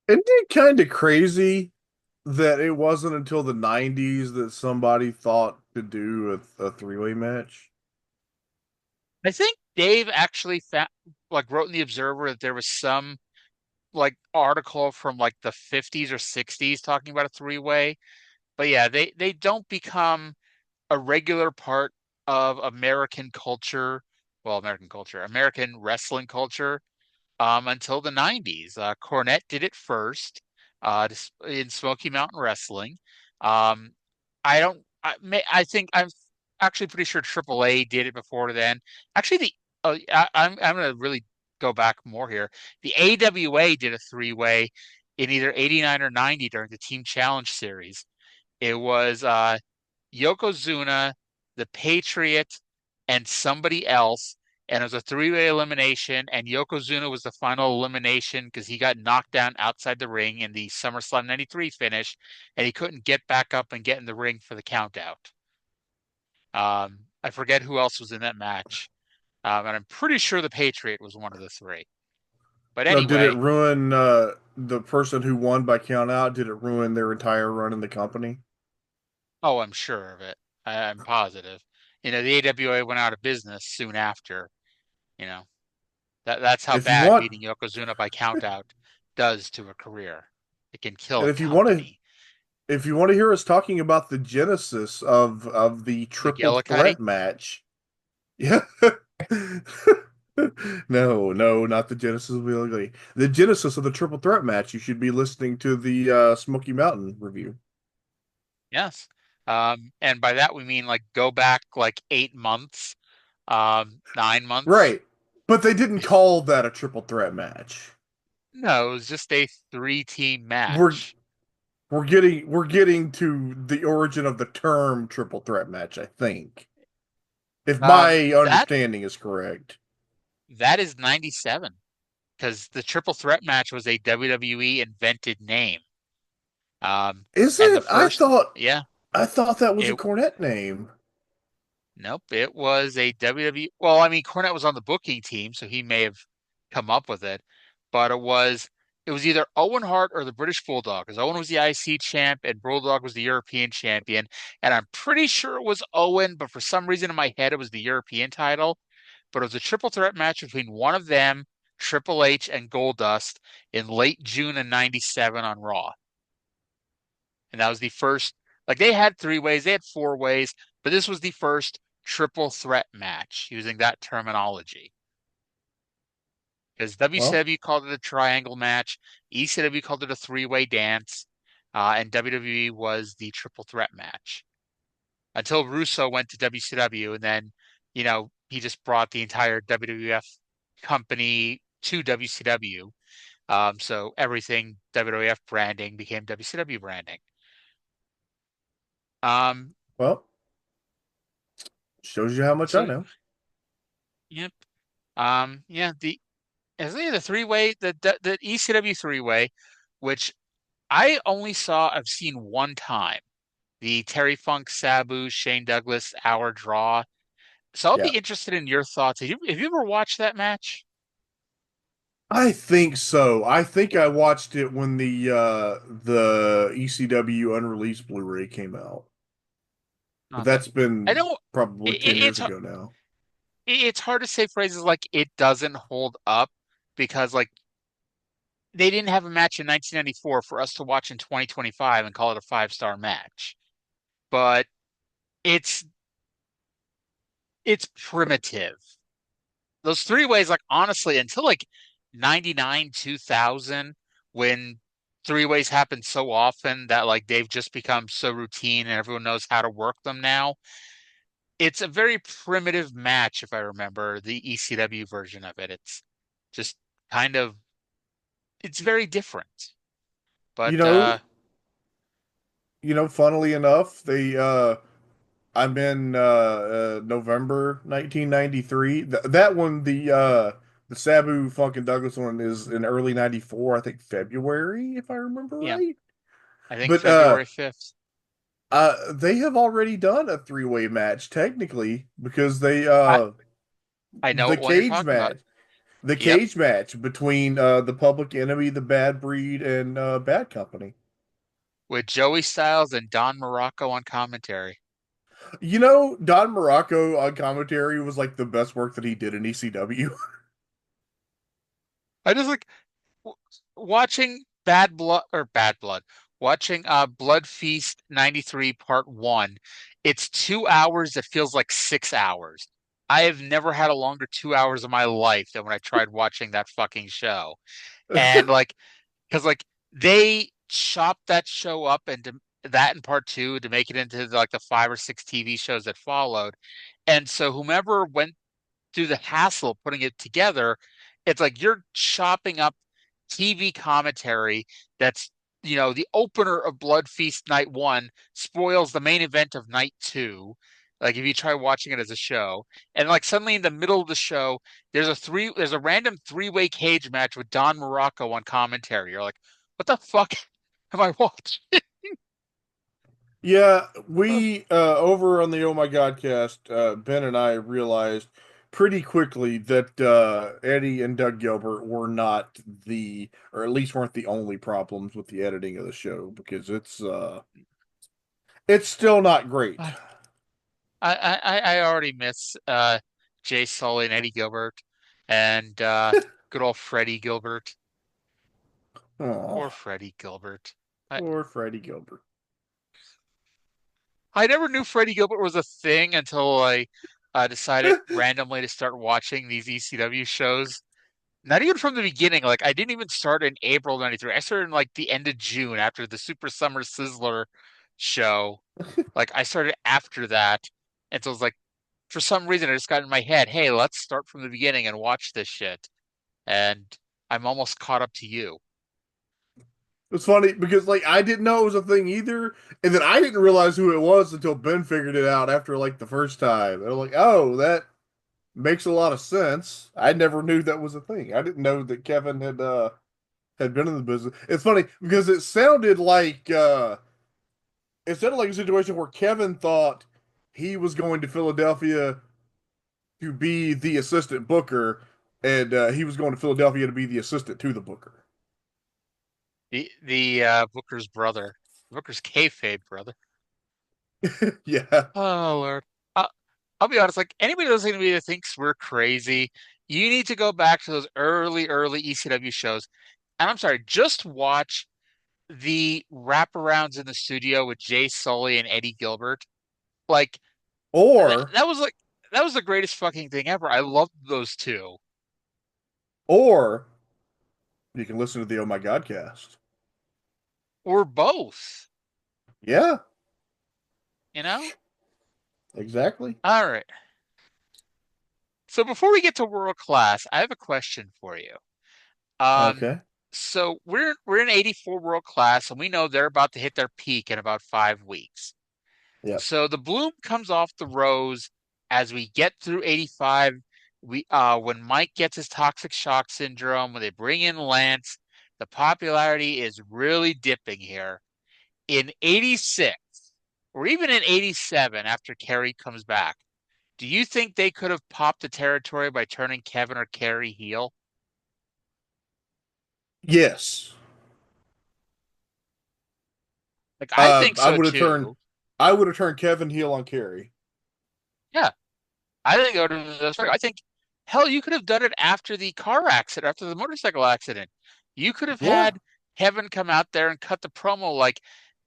Isn't it kind of crazy that it wasn't until the 90s that somebody thought to do a three-way match? I think Dave actually wrote in the Observer that there was some article from the 50s or 60s talking about a three-way. But yeah, they don't become a regular part of American culture. Well, American wrestling culture until the 90s. Cornette did it first in Smoky Mountain Wrestling. I think I'm actually pretty sure AAA did it before then. Actually, I'm going to really go back more here. The AWA did a three-way in either 89 or 90 during the Team Challenge series. It was Yokozuna, the Patriot, and somebody else. And it was a three-way elimination, and Yokozuna was the final elimination because he got knocked down outside the ring in the SummerSlam 93 finish, and he couldn't get back up and get in the ring for the countout. I forget who else was in that match. And I'm pretty sure the Patriot was one of the three. But anyway. Now, did it ruin the person who won by count out? Did it ruin their entire run in the company? Oh, I'm sure of it. I'm positive. The AWA went out of business soon after. That's how bad beating Yokozuna by countout does to a career. It can kill a company. If you want to hear us talking about the genesis of the triple threat match, yeah. No, not the genesis of the genesis of the triple threat match. You should be listening to the Smoky Mountain review. Yes. And by that we mean go back 8 months, 9 months. Right. But they didn't call that a triple threat match. No, it was just a 3-team match. We're getting to the origin of the term triple threat match, I think. If my understanding is correct. That is 97. Because the triple threat match was a WWE invented name. Is it? I thought that was a Cornette name. Nope, it was a WWE. Well, I mean, Cornette was on the booking team, so he may have come up with it. But it was either Owen Hart or the British Bulldog, because Owen was the IC champ and Bulldog was the European champion. And I'm pretty sure it was Owen, but for some reason in my head it was the European title. But it was a triple threat match between one of them, Triple H, and Goldust in late June of 97 on Raw. And that was the first, they had 3 ways, they had 4 ways, but this was the first triple threat match using that terminology. Because WCW called it a triangle match, ECW called it a 3-way dance, and WWE was the triple threat match. Until Russo went to WCW, and then, he just brought the entire WWF company to WCW. So everything WWF branding became WCW branding. Well, shows you how much I know. Yep. Yeah, Isn't it the three-way, the ECW three-way, which I've seen one time. The Terry Funk, Sabu, Shane Douglas hour draw. So I'll Yeah. be interested in your thoughts. Have you ever watched that match? I think so. I think I watched it when the ECW unreleased Blu-ray came out. But Okay. that's I been know probably 10 years it's ago now. it's hard to say phrases like it doesn't hold up because like they didn't have a match in 1994 for us to watch in 2025 and call it a five-star match. But it's it's primitive. Those three ways, like honestly, until like 99, 2000, when three ways happen so often that like they've just become so routine and everyone knows how to work them now. It's a very primitive match, if I remember the ECW version of it. It's just kind of it's very different. You But know, funnily enough, I'm in November 1993. That one, the Sabu Funk and Douglas one is in early 94, I think February, if I remember yeah, right. I think But February 5th. they have already done a three-way match technically because I I know the what one you're cage talking about. match, the Yep, cage match between the Public Enemy, the Bad Breed, and Bad Company. with Joey Styles and Don Morocco on commentary. Don Morocco on commentary was like the best work that he did in ECW. I just like watching Bad Blood, watching Blood Feast 93 Part 1. It's 2 hours that feels like 6 hours. I have never had a longer 2 hours of my life than when I tried watching that fucking show. And like, because like they chopped that show up into that in part two to make it into like the five or six TV shows that followed. And so whomever went through the hassle of putting it together, it's like you're chopping up TV commentary that's the opener of Blood Feast Night 1 spoils the main event of Night 2. Like if you try watching it as a show, and like suddenly in the middle of the show, there's a random three-way cage match with Don Morocco on commentary. You're like, what the fuck have I watched? Yeah, we over on the Oh My God cast, Ben and I realized pretty quickly that Eddie and Doug Gilbert were not or at least weren't the only problems with the editing of the show because it's still not great. I already miss Jay Sully and Eddie Gilbert and good old Freddie Gilbert. Oh, Poor Freddie Gilbert. I, poor Freddie Gilbert. I never knew Freddie Gilbert was a thing until I decided randomly to start watching these ECW shows. Not even from the beginning. Like I didn't even start in April '93. I started in like the end of June after the Super Summer Sizzler show. Like I started after that, and so it was like for some reason I just got in my head, hey, let's start from the beginning and watch this shit. And I'm almost caught up to you. It's funny because like I didn't know it was a thing either, and then I didn't realize who it was until Ben figured it out after like the first time. And I'm like, oh, that makes a lot of sense. I never knew that was a thing. I didn't know that Kevin had been in the business. It's funny because it sounded like a situation where Kevin thought he was going to Philadelphia to be the assistant booker, and he was going to Philadelphia to be the assistant to the booker. The Booker's brother, Booker's kayfabe brother. Yeah. Oh Lord. Uh, I'll be honest, like anybody listening to me that thinks we're crazy, you need to go back to those early ECW shows. And I'm sorry, just watch the wraparounds in the studio with Jay Sully and Eddie Gilbert. Like Or that was the greatest fucking thing ever. I loved those two. or you can listen to the Oh My God cast. Or both, Yeah, you know? exactly. All right. So before we get to world class, I have a question for you. Um, Okay. so we're in 84 world class, and we know they're about to hit their peak in about 5 weeks. Yep. So the bloom comes off the rose as we get through 85. When Mike gets his toxic shock syndrome, when they bring in Lance, the popularity is really dipping here. In 86, or even in 87 after Kerry comes back, do you think they could have popped the territory by turning Kevin or Kerry heel? Yes. Like I think I so would have turned too. I would have turned Kevin heel on Kerry. Yeah, I think it would have, that's right. I think hell, you could have done it after the car accident, after the motorcycle accident. You could have Yeah. had Kevin come out there and cut the promo like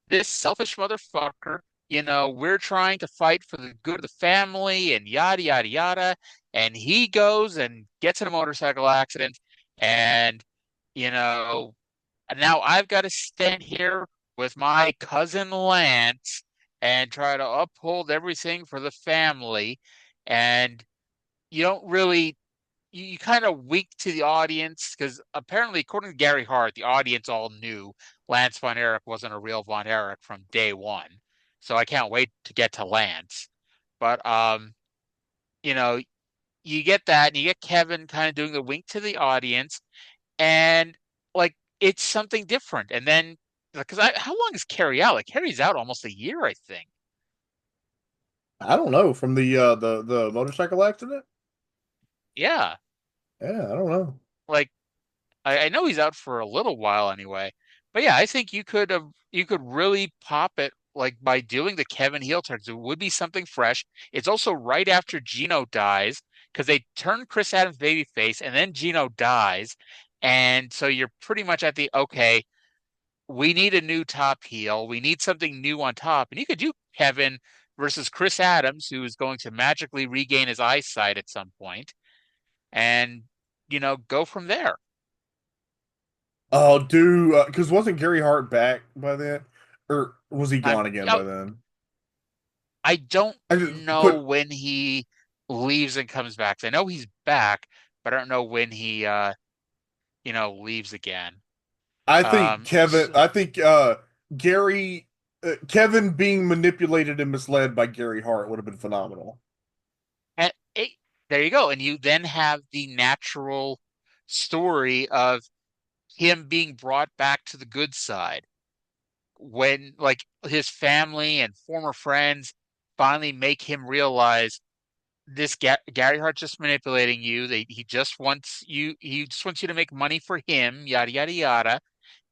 this selfish motherfucker, we're trying to fight for the good of the family and yada, yada, yada. And he goes and gets in a motorcycle accident. And, you know, and now I've got to stand here with my cousin Lance and try to uphold everything for the family. And you don't really you kind of wink to the audience because apparently, according to Gary Hart, the audience all knew Lance Von Erich wasn't a real Von Erich from day one. So I can't wait to get to Lance. But you know, you get that, and you get Kevin kind of doing the wink to the audience, and like it's something different. And then because how long is Kerry out? Like Kerry's out almost a year, I think. I don't know from the motorcycle accident. Yeah, Yeah, I don't know. like I know he's out for a little while anyway. But yeah, I think you could really pop it like by doing the Kevin heel turns. It would be something fresh. It's also right after Gino dies because they turn Chris Adams babyface and then Gino dies. And so you're pretty much at the okay, we need a new top heel. We need something new on top. And you could do Kevin versus Chris Adams, who is going to magically regain his eyesight at some point, and go from there. Oh, do because wasn't Gary Hart back by then, or was he I'm gone again oh, by then? I don't I just know put. when he leaves and comes back. I know he's back, but I don't know when he leaves again. I think Um Kevin. so, I think Gary. Kevin being manipulated and misled by Gary Hart would have been phenomenal. and there you go. And you then have the natural story of him being brought back to the good side when like his family and former friends finally make him realize this Gary Hart's just manipulating you. He just wants you. He just wants you to make money for him. Yada yada yada.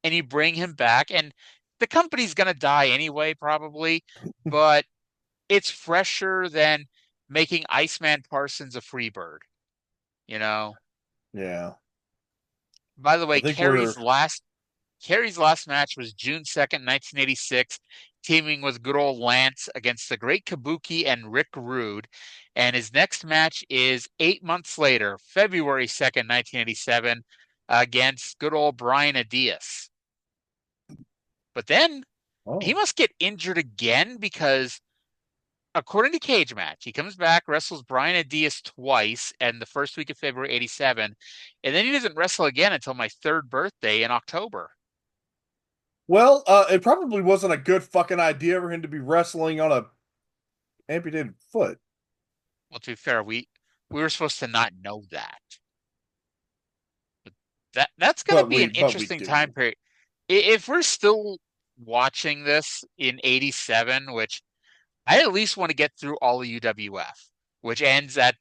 And you bring him back, and the company's gonna die anyway, probably. But it's fresher than making Iceman Parsons a free bird. You know. Yeah, By the I way, think we're. Kerry's last match was June 2nd, 1986, teaming with good old Lance against the Great Kabuki and Rick Rude. And his next match is 8 months later, February 2nd, 1987, against good old Brian Adias. But then he Oh, must get injured again because, according to Cage Match, he comes back, wrestles Brian Adias twice and the first week of February 87, and then he doesn't wrestle again until my third birthday in October. well, it probably wasn't a good fucking idea for him to be wrestling on a amputated foot, Well, to be fair, we were supposed to not know that. That's going to be an but we interesting time do. period. If we're still watching this in 87, which I at least want to get through all of UWF, which ends at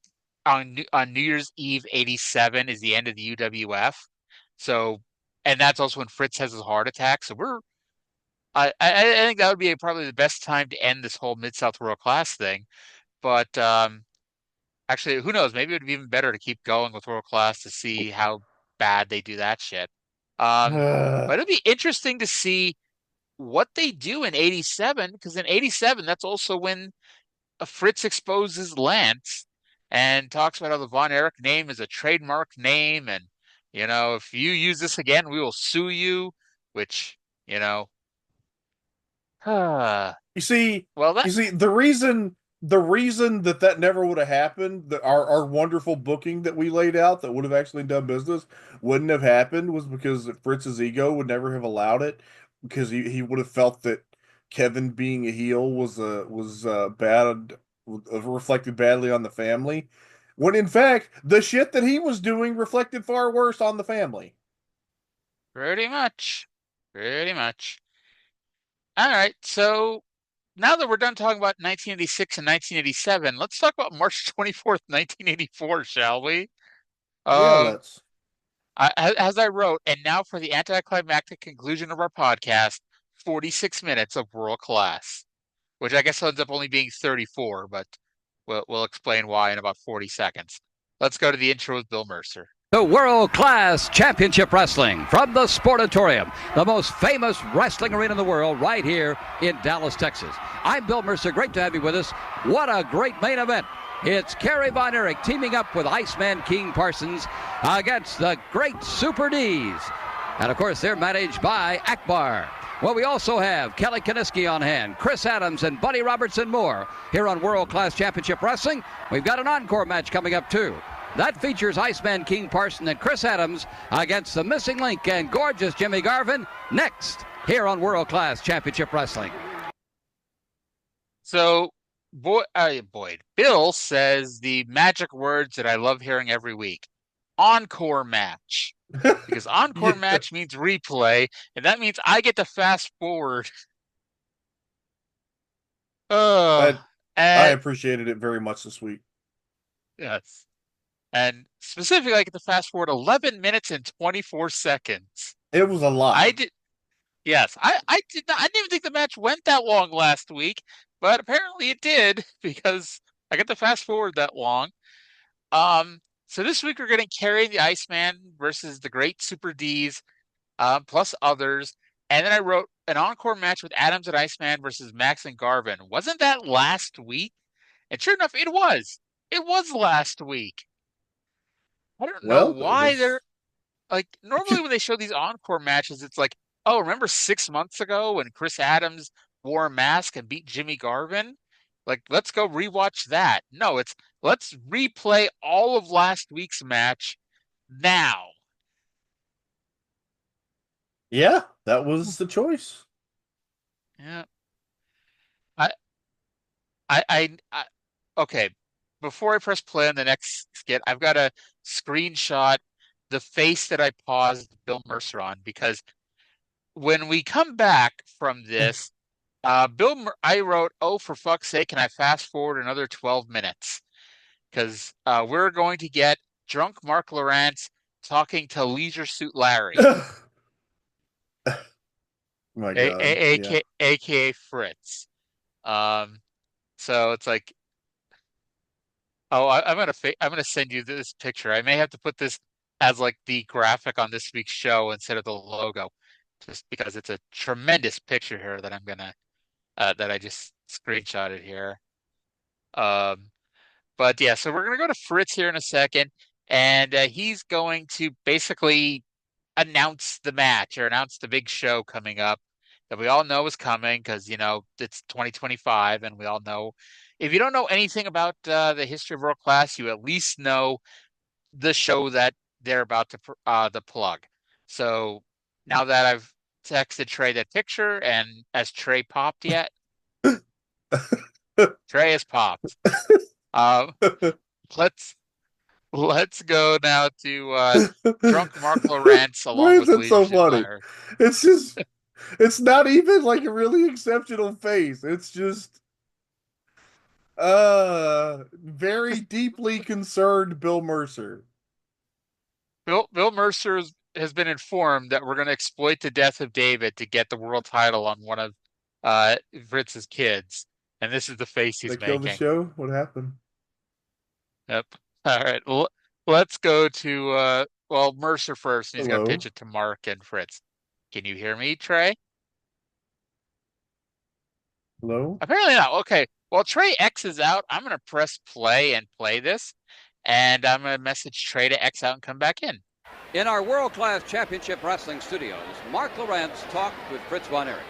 on New Year's Eve 87 is the end of the UWF. So, and that's also when Fritz has his heart attack. So I think that would be probably the best time to end this whole Mid South World Class thing. But actually, who knows? Maybe it would be even better to keep going with World Class to see how bad they do that shit. But it'll be interesting to see what they do in 87, because in 87, that's also when Fritz exposes Lance and talks about how the Von Erich name is a trademark name. And, if you use this again, we will sue you, which, you know, well, You see, that, the reason that never would have happened, that our wonderful booking that we laid out that would have actually done business wouldn't have happened was because Fritz's ego would never have allowed it because he would have felt that Kevin being a heel was bad reflected badly on the family. When in fact, the shit that he was doing reflected far worse on the family. Pretty much. Pretty much. All right, so now that we're done talking about 1986 and 1987, let's talk about March 24th, 1984, shall we? Yeah, let's. As I wrote, and now for the anticlimactic conclusion of our podcast, 46 minutes of world class, which I guess ends up only being 34, but we'll explain why in about 40 seconds. Let's go to the intro with Bill Mercer. The World Class Championship Wrestling from the Sportatorium, the most famous wrestling arena in the world, right here in Dallas, Texas. I'm Bill Mercer. Great to have you with us. What a great main event. It's Kerry Von Erich teaming up with Iceman King Parsons against the great Super D's. And, of course, they're managed by Akbar. Well, we also have Kelly Kaniski on hand, Chris Adams and Buddy Robertson more here on World Class Championship Wrestling. We've got an encore match coming up, too. That features Iceman King Parsons and Chris Adams against the missing link and gorgeous Jimmy Garvin next here on World Class Championship Wrestling. So, Boyd, Bill says the magic words that I love hearing every week. Encore match. Because encore match means replay, and that means I get to fast forward. I appreciated it very much this week. Yes. And specifically, I get to fast forward 11 minutes and 24 seconds. It was a lot. Yes, I didn't even think the match went that long last week, but apparently it did because I got to fast forward that long. So this week we're getting Kerry the Iceman versus the Great Super D's, plus others. And then I wrote an encore match with Adams and Iceman versus Max and Garvin. Wasn't that last week? And sure enough, it was. It was last week. I don't know why they're like normally when they show these encore matches, it's like, oh, remember 6 months ago when Chris Adams wore a mask and beat Jimmy Garvin? Like, let's go rewatch that. No, it's let's replay all of last week's match now. Yeah, that was the choice. Yeah. Okay. Before I press play on the next skit, I've got to screenshot the face that I paused Bill Mercer on because when we come back from this, I wrote, oh, for fuck's sake, can I fast forward another 12 minutes? Because we're going to get drunk Mark Lawrence talking to Leisure Suit Larry. My God. AKA Fritz. So it's like, oh, I'm gonna send you this picture. I may have to put this as like the graphic on this week's show instead of the logo, just because it's a tremendous picture here that I'm gonna that I just screenshotted here. But yeah, so we're gonna go to Fritz here in a second, and he's going to basically announce the match or announce the big show coming up that we all know is coming because it's 2025, and we all know. If you don't know anything about the history of World Class, you at least know the show that they're about to plug. So now that I've texted Trey that picture, and has Trey popped yet? Trey has popped. Let's go now to drunk Mark Lawrence along with Leisure Suit Larry. It's just, it's not even like a really exceptional face. It's just. Very deeply concerned Bill Mercer. Bill Mercer has been informed that we're going to exploit the death of David to get the world title on one of Fritz's kids, and this is the face he's making. They killed the show? What happened? Yep. All right. Well, let's go to Mercer first, and he's going to pitch it to Mark and Fritz. Can you hear me, Trey? Hello? Apparently not. Okay. Well, Trey X's out. I'm going to press play and play this, and I'm going to message Trey to X out and come back in. In our World Class Championship Wrestling studios, Mark Lawrence talked with Fritz Von Erich.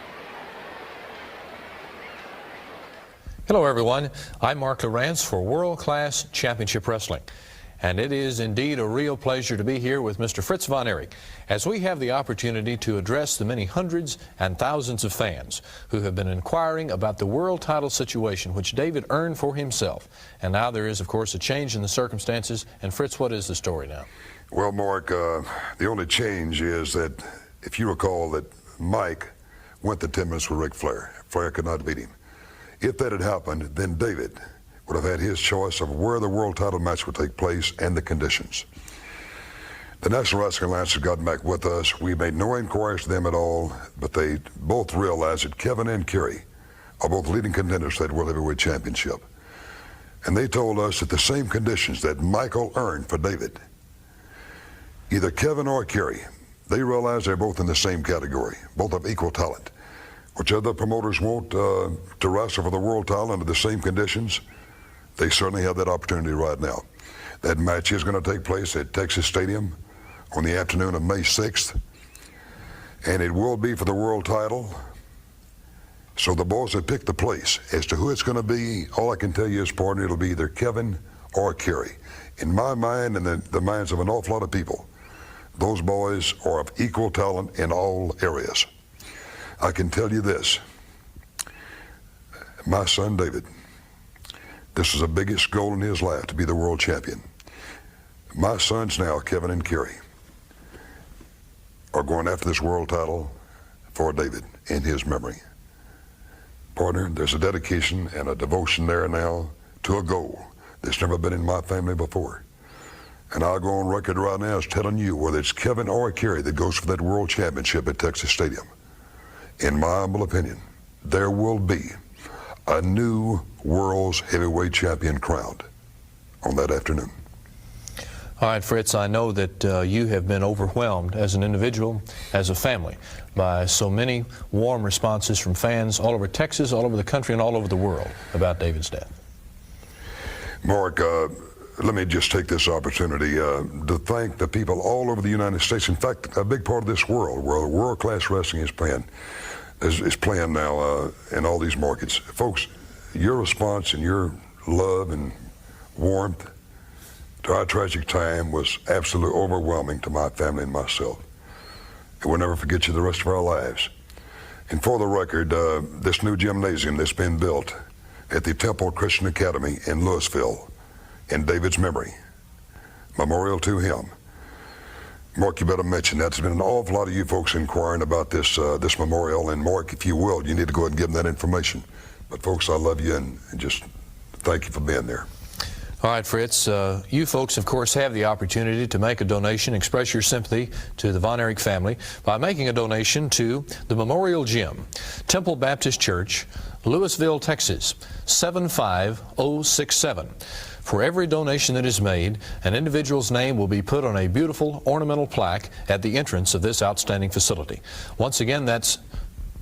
Hello, everyone. I'm Mark Lawrence for World Class Championship Wrestling. And it is indeed a real pleasure to be here with Mr. Fritz Von Erich as we have the opportunity to address the many hundreds and thousands of fans who have been inquiring about the world title situation which David earned for himself. And now there is, of course, a change in the circumstances. And Fritz, what is the story now? Well, Mark, the only change is that, if you recall, that Mike went the 10 minutes with Ric Flair. Flair could not beat him. If that had happened, then David would have had his choice of where the world title match would take place and the conditions. The National Wrestling Alliance has gotten back with us. We made no inquiries to them at all, but they both realized that Kevin and Kerry are both leading contenders for that World Heavyweight Championship. And they told us that the same conditions that Michael earned for David, either Kevin or Kerry, they realize they're both in the same category, both have equal talent. Whichever promoters want to wrestle for the world title under the same conditions, they certainly have that opportunity right now. That match is going to take place at Texas Stadium on the afternoon of May 6th, and it will be for the world title. So the boys have picked the place. As to who it's going to be, all I can tell you is, partner, it'll be either Kevin or Kerry. In my mind and the minds of an awful lot of people, those boys are of equal talent in all areas. I can tell you this, my son David, this is the biggest goal in his life, to be the world champion. My sons now, Kevin and Kerry, are going after this world title for David in his memory. Partner, there's a dedication and a devotion there now to a goal that's never been in my family before. And I'll go on record right now as telling you, whether it's Kevin or Kerry that goes for that world championship at Texas Stadium, in my humble opinion, there will be a new world's heavyweight champion crowned on that afternoon. All right, Fritz, I know that you have been overwhelmed as an individual, as a family, by so many warm responses from fans all over Texas, all over the country, and all over the world about David's death. Mark, let me just take this opportunity to thank the people all over the United States. In fact, a big part of this world, where world-class wrestling is playing now in all these markets. Folks, your response and your love and warmth to our tragic time was absolutely overwhelming to my family and myself. And we'll never forget you the rest of our lives. And for the record, this new gymnasium that's been built at the Temple Christian Academy in Louisville, in David's memory, memorial to him. Mark, you better mention that. There's been an awful lot of you folks inquiring about this memorial, and Mark, if you will, you need to go ahead and give them that information. But folks, I love you, and just thank you for being there. All right, Fritz, you folks, of course, have the opportunity to make a donation, express your sympathy to the Von Erich family by making a donation to the Memorial Gym, Temple Baptist Church, Louisville, Texas, 75067. For every donation that is made, an individual's name will be put on a beautiful ornamental plaque at the entrance of this outstanding facility. Once again, that's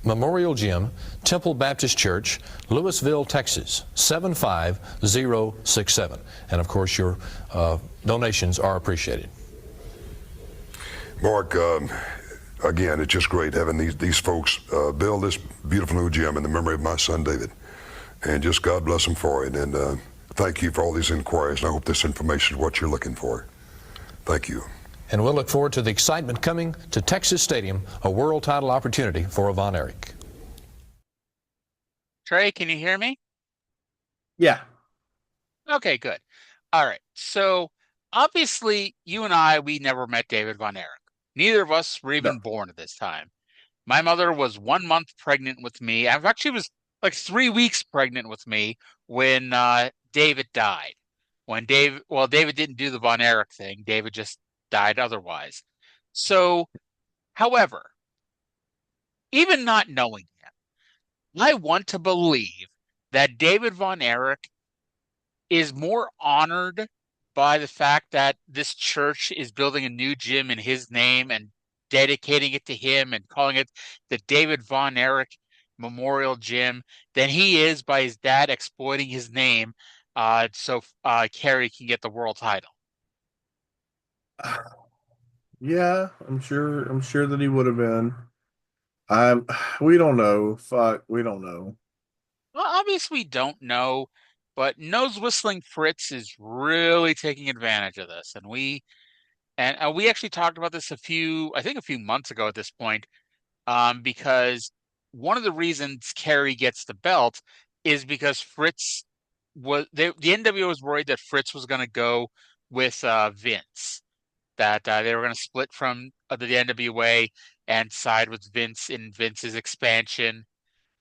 Memorial Gym, Temple Baptist Church, Louisville, Texas, 75067. And of course, your donations are appreciated. Mark, again, it's just great having these folks build this beautiful new gym in the memory of my son David. And just God bless them for it. And thank you for all these inquiries. And I hope this information is what you're looking for. Thank you. And we'll look forward to the excitement coming to Texas Stadium, a world title opportunity for Von Erich. Trey, can you hear me? Yeah. Okay, good. All right. So obviously, you and I, we never met David Von Erich. Neither of us were even born at this time. My mother was 1 month pregnant with me. I actually was like 3 weeks pregnant with me when David died. David didn't do the Von Erich thing. David just died otherwise. So, however, even not knowing him, I want to believe that David Von Erich is more honored by the fact that this church is building a new gym in his name and dedicating it to him and calling it the David Von Erich Memorial Gym than he is by his dad exploiting his name so Kerry can get the world title. Yeah, I'm sure that he would have been. We don't know. Fuck, we don't know. Well, obviously we don't know, But Nose Whistling Fritz is really taking advantage of this. And we actually talked about this I think a few months ago at this point, because one of the reasons Kerry gets the belt is because the NWO was worried that Fritz was going to go with Vince, that they were going to split from the NWA and side with Vince in Vince's expansion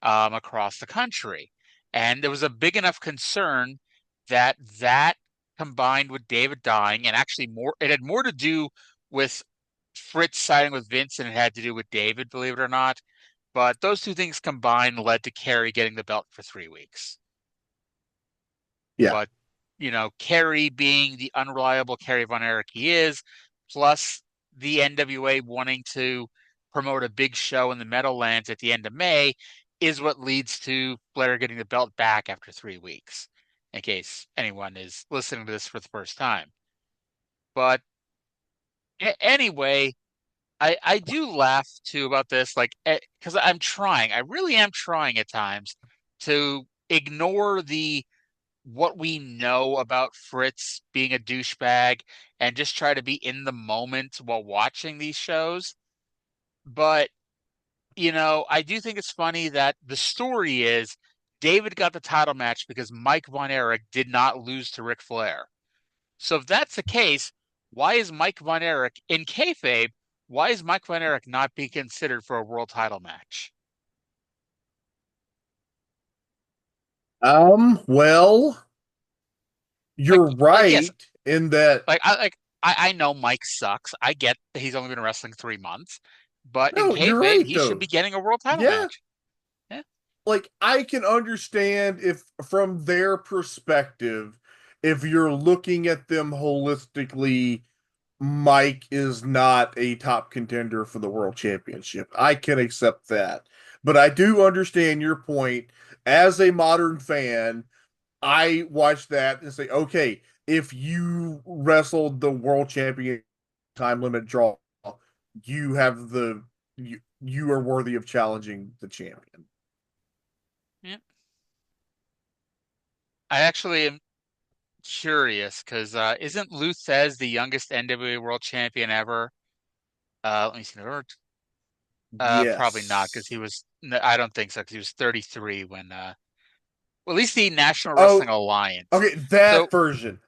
across the country. And there was a big enough concern that combined with David dying, and actually it had more to do with Fritz siding with Vince than it had to do with David, believe it or not. But those two things combined led to Kerry getting the belt for 3 weeks. Yeah. But, Kerry being the unreliable Kerry Von Erich he is, plus the NWA wanting to promote a big show in the Meadowlands at the end of May, is what leads to Flair getting the belt back after 3 weeks, in case anyone is listening to this for the first time. But anyway, I do laugh too about this, because I really am trying at times to ignore what we know about Fritz being a douchebag and just try to be in the moment while watching these shows. But, I do think it's funny that the story is David got the title match because Mike Von Erich did not lose to Ric Flair. So if that's the case, why is Mike Von Erich, in kayfabe, why is Mike Von Erich not being considered for a world title match? Well, you're right yes, in that. I know Mike sucks. I get that he's only been wrestling 3 months, but in No, you're kayfabe, right, he though. should be getting a world title Yeah. match. Yeah. Like, I can understand if, from their perspective, if you're looking at them holistically, Mike is not a top contender for the world championship. I can accept that. But I do understand your point. As a modern fan, I watch that and say, okay, if you wrestled the world champion time limit draw, you have you are worthy of challenging the champion. Yeah. I actually am curious because isn't Lou Thesz the youngest NWA World Champion ever? Let me see. Probably not because Yes. I don't think so because he was 33 when. Well, at least the National Oh, Wrestling Alliance. okay, So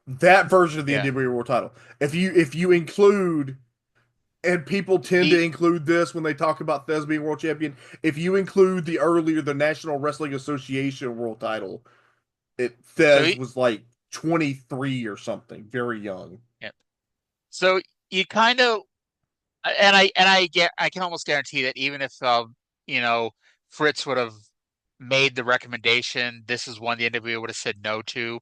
that version of the yeah, NWA World Title. If you include, and people tend to include this when they talk about Thesz being world champion, if you include the National Wrestling Association World Title, Thesz was like 23 or something, very young. yeah. So you kind of, I can almost guarantee that even if Fritz would have made the recommendation, this is one the NWA would have said no to.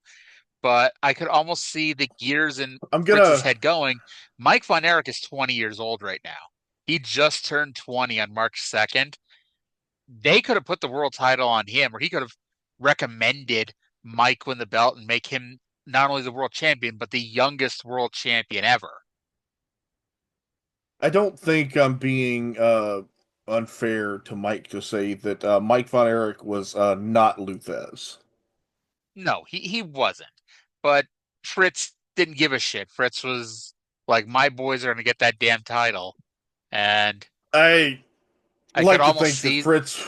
But I could almost see the gears in Fritz's head going. Mike Von Erich is 20 years old right now. He just turned 20 on March 2nd. They could have put the world title on him, or he could have recommended Mike win the belt and make him not only the world champion, but the youngest world champion ever. I don't think I'm being unfair to Mike to say that Mike Von Erich was not Lou Thesz. No, he wasn't. But Fritz didn't give a shit. Fritz was like, my boys are going to get that damn title. And I like to think that Fritz.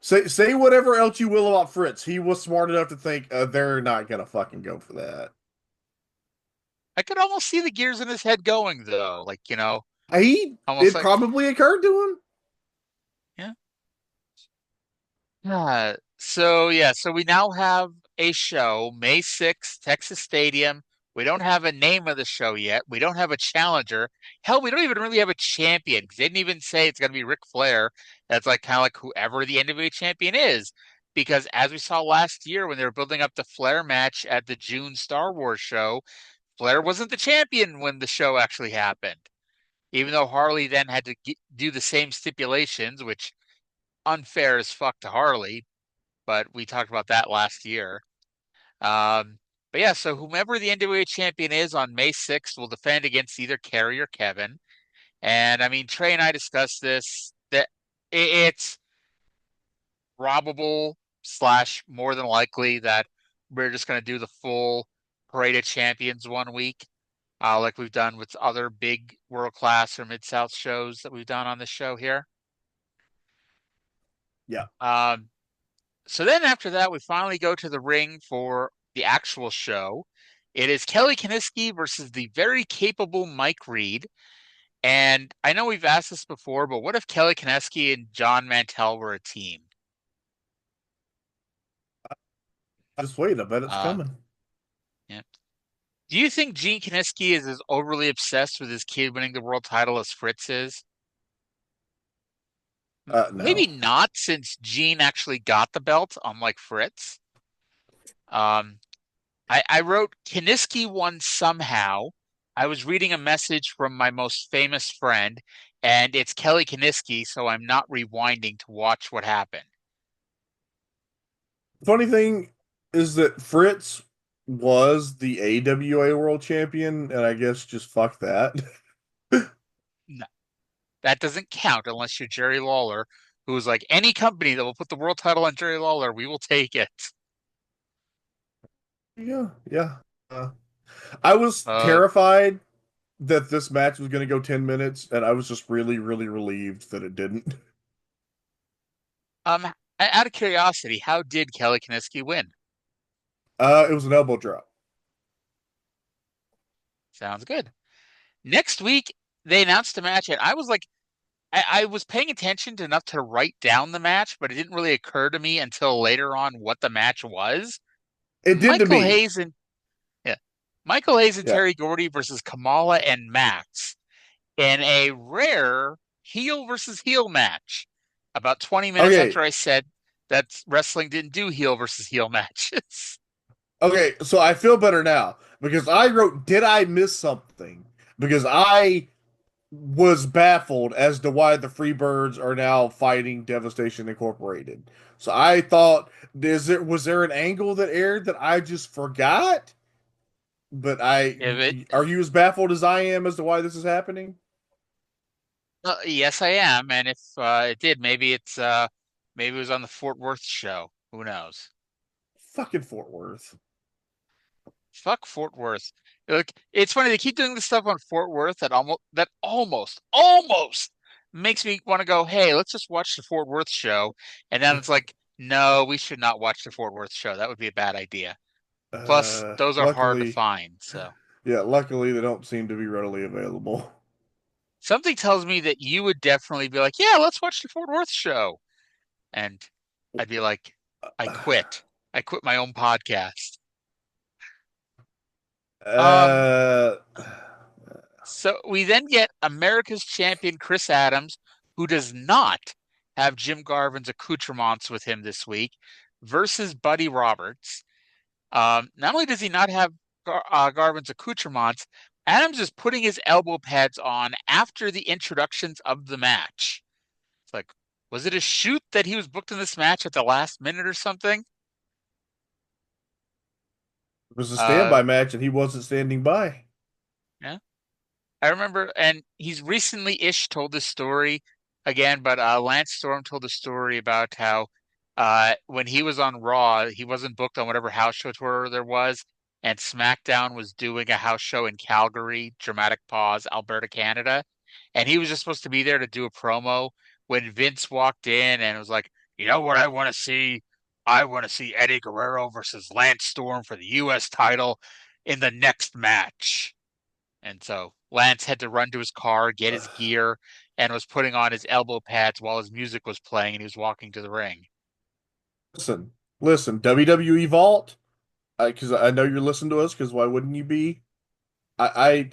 Say whatever else you will about Fritz. He was smart enough to think they're not going to fucking go for that. I could almost see the gears in his head going, though. It probably occurred to him. So we now have a show, May 6th, Texas Stadium. We don't have a name of the show yet. We don't have a challenger. Hell, we don't even really have a champion because they didn't even say it's going to be Ric Flair. That's kind of like whoever the NWA champion is. Because as we saw last year when they were building up the Flair match at the June Star Wars show, Flair wasn't the champion when the show actually happened. Even though Harley then had to do the same stipulations, which unfair as fuck to Harley, but we talked about that last year. But yeah, so whomever the NWA champion is on May 6th will defend against either Kerry or Kevin. And I mean, Trey and I discussed this, that it's probable / more than likely that we're just going to do the full Parade of Champions one week, like we've done with other big world class or Mid South shows that we've done on this show here. Yeah. So then after that, we finally go to the ring for the actual show. It is Kelly Kiniski versus the very capable Mike Reed. And I know we've asked this before, but what if Kelly Kiniski and John Mantell were a team? Just wait, I bet it's coming. Yeah. Do you think Gene Kiniski is as overly obsessed with his kid winning the world title as Fritz is? No. Maybe not, since Gene actually got the belt, unlike Fritz. I wrote Kiniski won somehow. I was reading a message from my most famous friend, and it's Kelly Kiniski, so I'm not rewinding to watch what happened. Funny thing is that Fritz was the AWA World Champion, and I guess just fuck that. No, that doesn't count unless you're Jerry Lawler, who was like, any company that will put the world title on Jerry Lawler, we will take it. Yeah. I was terrified that this match was going to go 10 minutes, and I was just really, really relieved that it didn't. Out of curiosity, how did Kelly Kiniski win? It was an elbow drop. Sounds good. Next week, they announced a match, and I was like, I was paying attention to enough to write down the match, but it didn't really occur to me until later on what the match was. It did to me. Michael Hayes and Terry Gordy versus Kamala and Max in a rare heel versus heel match. About 20 minutes after I said that wrestling didn't do heel versus heel matches. Okay, so I feel better now because I wrote, did I miss something? Because I was baffled as to why the Freebirds are now fighting Devastation Incorporated. So I thought, was there an angle that aired that I just forgot? But are you as baffled as I am as to why this is happening? Yes, I am. And if it did, maybe it was on the Fort Worth show. Who knows? Fucking Fort Worth. Fuck Fort Worth. Look, it's funny, they keep doing this stuff on Fort Worth that almost makes me want to go, hey, let's just watch the Fort Worth show. And then it's like, no, we should not watch the Fort Worth show. That would be a bad idea. Plus, those are hard to find. So yeah, luckily they don't seem to be readily available. Something tells me that you would definitely be like, yeah, let's watch the Fort Worth show. And I'd be like, I quit. I quit my own podcast. So we then get America's champion Chris Adams, who does not have Jim Garvin's accoutrements with him this week, versus Buddy Roberts. Not only does he not have Garvin's accoutrements, Adams is putting his elbow pads on after the introductions of the match. It's like, was it a shoot that he was booked in this match at the last minute or something? It was a standby match and he wasn't standing by. Yeah. I remember, and he's recently-ish told this story again, but Lance Storm told the story about how when he was on Raw, he wasn't booked on whatever house show tour there was, and SmackDown was doing a house show in Calgary, dramatic pause, Alberta, Canada, and he was just supposed to be there to do a promo when Vince walked in and was like, you know what I want to see? I want to see Eddie Guerrero versus Lance Storm for the U.S. title in the next match. And so Lance had to run to his car, get his gear, and was putting on his elbow pads while his music was playing and he was walking to the ring. Listen, WWE Vault, because I know you're listening to us, because why wouldn't you be? I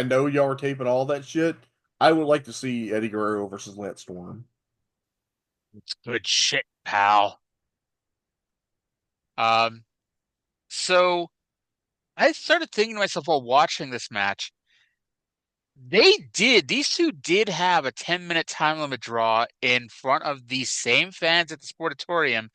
know y'all are taping all that shit. I would like to see Eddie Guerrero versus Lance Storm. It's good shit, pal. So I started thinking to myself while watching this match, these two did have a 10-minute time limit draw in front of these same fans at the Sportatorium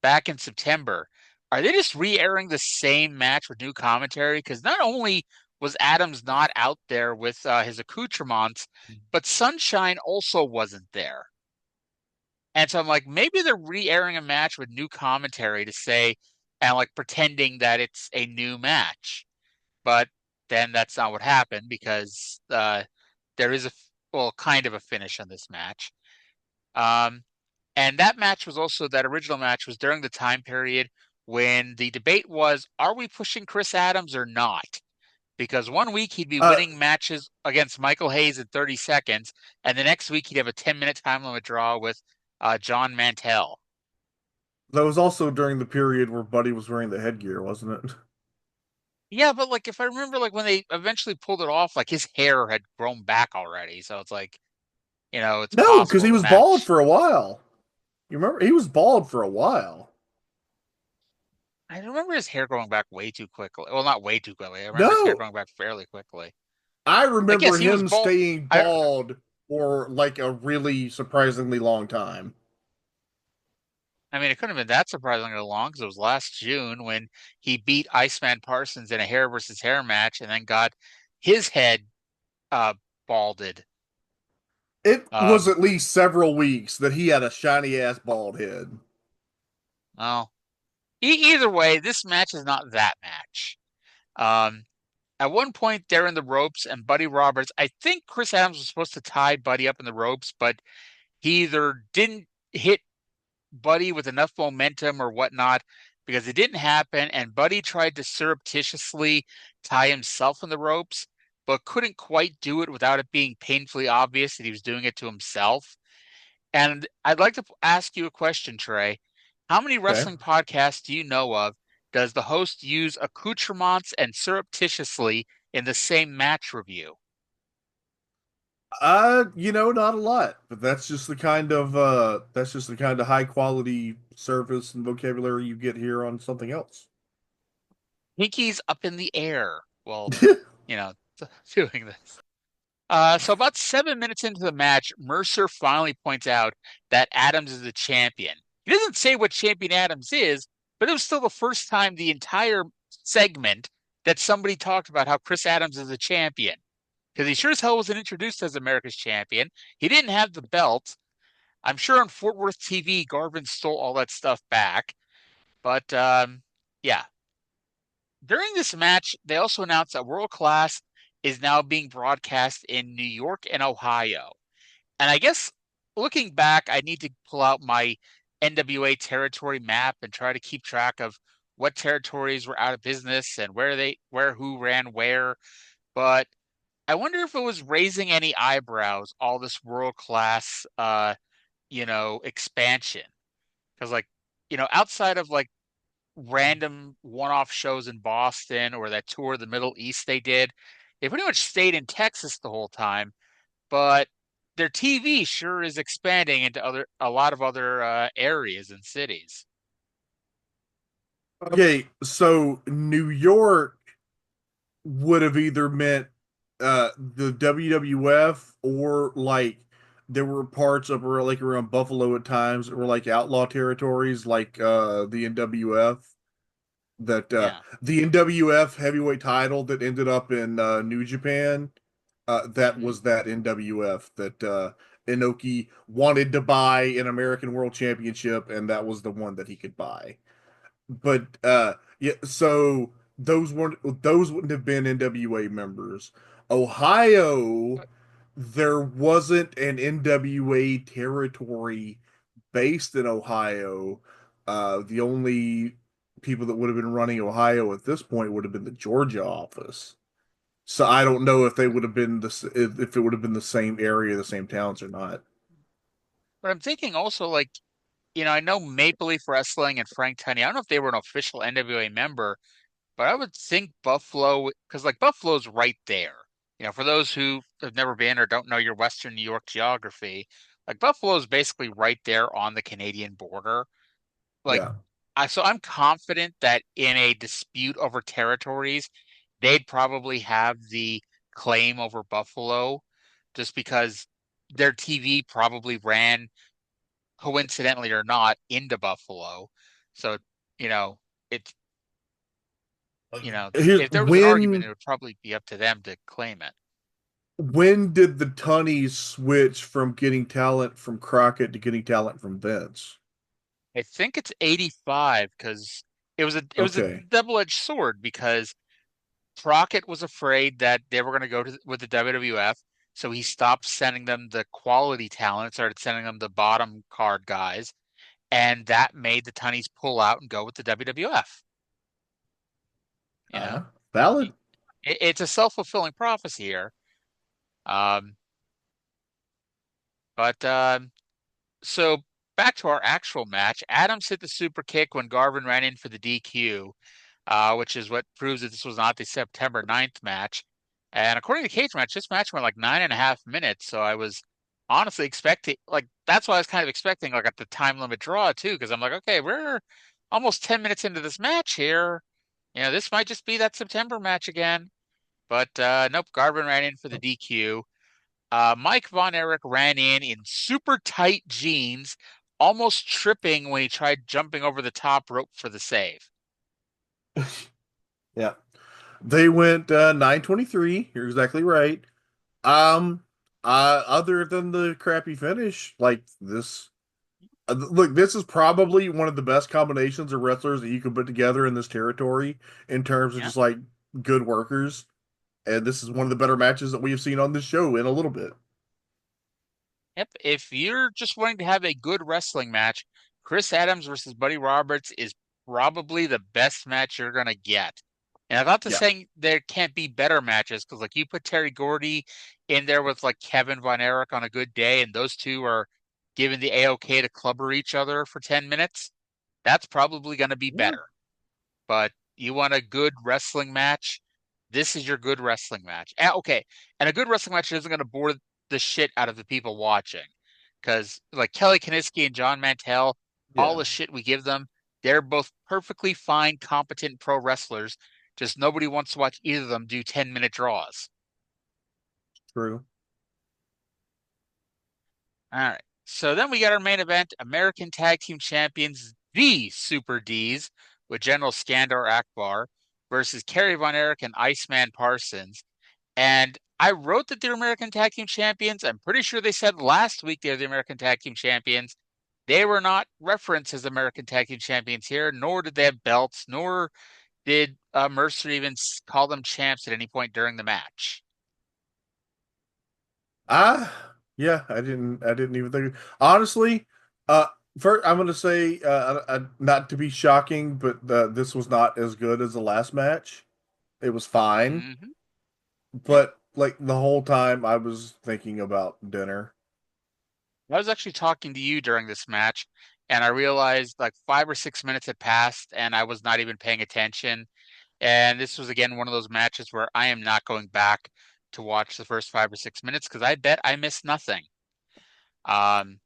back in September. Are they just re-airing the same match with new commentary? Because not only was Adams not out there with his accoutrements, but Sunshine also wasn't there. And so I'm like, maybe they're re-airing a match with new commentary to say, and like pretending that it's a new match. But then that's not what happened because there is kind of a finish on this match. And that match was also, that original match was during the time period when the debate was, are we pushing Chris Adams or not? Because one week he'd be winning matches against Michael Hayes in 30 seconds, and the next week he'd have a 10-minute time limit draw with John Mantell. That was also during the period where Buddy was wearing the headgear, wasn't it? Yeah, but like if I remember, like when they eventually pulled it off, like his hair had grown back already, so it's like, it's No, because possible he the was bald match. for a while. You remember? He was bald for a while. I remember his hair growing back way too quickly. Well, not way too quickly. I remember his hair No, growing back fairly quickly. I Like, yes, remember he was him bald. staying bald for like a really surprisingly long time. I mean, it couldn't have been that surprisingly long because it was last June when he beat Iceman Parsons in a hair versus hair match and then got his head balded. It was at least several weeks that he had a shiny ass bald head. Well, either way, this match is not that match. At one point, they're in the ropes, and Buddy Roberts, I think Chris Adams was supposed to tie Buddy up in the ropes, but he either didn't hit Buddy with enough momentum or whatnot, because it didn't happen, and Buddy tried to surreptitiously tie himself in the ropes, but couldn't quite do it without it being painfully obvious that he was doing it to himself. And I'd like to ask you a question, Trey. How many wrestling podcasts do you know of does the host use accoutrements and surreptitiously in the same match review? Not a lot, but that's just the kind of high quality service and vocabulary you get here on something else. Pinky's up in the air. Well, doing this. So about 7 minutes into the match, Mercer finally points out that Adams is the champion. He doesn't say what champion Adams is, but it was still the first time the entire segment that somebody talked about how Chris Adams is a champion. Because he sure as hell wasn't introduced as America's champion. He didn't have the belt. I'm sure on Fort Worth TV, Garvin stole all that stuff back. But, yeah. During this match, they also announced that World Class is now being broadcast in New York and Ohio. And I guess looking back, I need to pull out my NWA territory map and try to keep track of what territories were out of business and where who ran where. But I wonder if it was raising any eyebrows, all this world class expansion. Because outside of like random one-off shows in Boston or that tour of the Middle East they did, they pretty much stayed in Texas the whole time, but their TV sure is expanding into a lot of other areas and cities. Okay, so New York would have either meant the WWF or like there were parts of like around Buffalo at times that were like outlaw territories, like the NWF. That the NWF heavyweight title that ended up in New Japan, that was that NWF that Inoki wanted to buy an American World Championship, and that was the one that he could buy. But yeah, so those wouldn't have been NWA members. Ohio, there wasn't an NWA territory based in Ohio. The only people that would have been running Ohio at this point would have been the Georgia office. So I don't know if they would have been if it would have been the same area, the same towns or not. But I'm thinking also like, I know Maple Leaf Wrestling and Frank Tunney, I don't know if they were an official NWA member, but I would think Buffalo, because like Buffalo's right there. For those who have never been or don't know your Western New York geography, like Buffalo's basically right there on the Canadian border. Like, so I'm confident that in a dispute over territories, they'd probably have the claim over Buffalo just because their TV probably ran, coincidentally or not, into Buffalo. So, it's, if there was an argument, it would probably be up to them to claim it. When did the Tunnies switch from getting talent from Crockett to getting talent from Vince? I think it's 85 because it was a Okay. double-edged sword because Crockett was afraid that they were going to go with the WWF, so he stopped sending them the quality talent, started sending them the bottom card guys, and that made the Tunnies pull out and go with the WWF. You know, Valid. it's a self-fulfilling prophecy here. Um, but so back to our actual match. Adams hit the super kick when Garvin ran in for the DQ, which is what proves that this was not the September 9th match. And according to Cage Match, this match went like 9.5 minutes. So I was honestly expecting, like, that's why I was kind of expecting, like, at the time limit draw, too, because I'm like, okay, we're almost 10 minutes into this match here. This might just be that September match again. But nope, Garvin ran in for the DQ. Mike Von Erich ran in super tight jeans, almost tripping when he tried jumping over the top rope for the save. Yeah. They went 9:23. You're exactly right. Other than the crappy finish, like this, look, this is probably one of the best combinations of wrestlers that you could put together in this territory in terms of just like good workers. And this is one of the better matches that we have seen on this show in a little bit. Yep. If you're just wanting to have a good wrestling match, Chris Adams versus Buddy Roberts is probably the best match you're going to get. And I'm not to saying there can't be better matches, because like you put Terry Gordy in there with like Kevin Von Erich on a good day, and those two are given the A-OK to clubber each other for 10 minutes, that's probably going to be better. But you want a good wrestling match, this is your good wrestling match. Okay, and a good wrestling match isn't going to bore the shit out of the people watching. Because like Kelly Kiniski and John Mantell, all the shit we give them, they're both perfectly fine, competent pro wrestlers. Just nobody wants to watch either of them do 10-minute draws. True. All right. So then we got our main event, American Tag Team Champions, the Super Ds, with General Skandar Akbar versus Kerry Von Erich and Iceman Parsons. And I wrote that they're American Tag Team Champions. I'm pretty sure they said last week they're the American Tag Team Champions. They were not referenced as American Tag Team Champions here, nor did they have belts, nor did Mercer even call them champs at any point during the match. Yeah, I didn't even think. Honestly, first I'm going to say, not to be shocking, but this was not as good as the last match. It was fine, but like the whole time I was thinking about dinner. I was actually talking to you during this match, and I realized like 5 or 6 minutes had passed, and I was not even paying attention. And this was again one of those matches where I am not going back to watch the first 5 or 6 minutes because I bet I missed nothing. I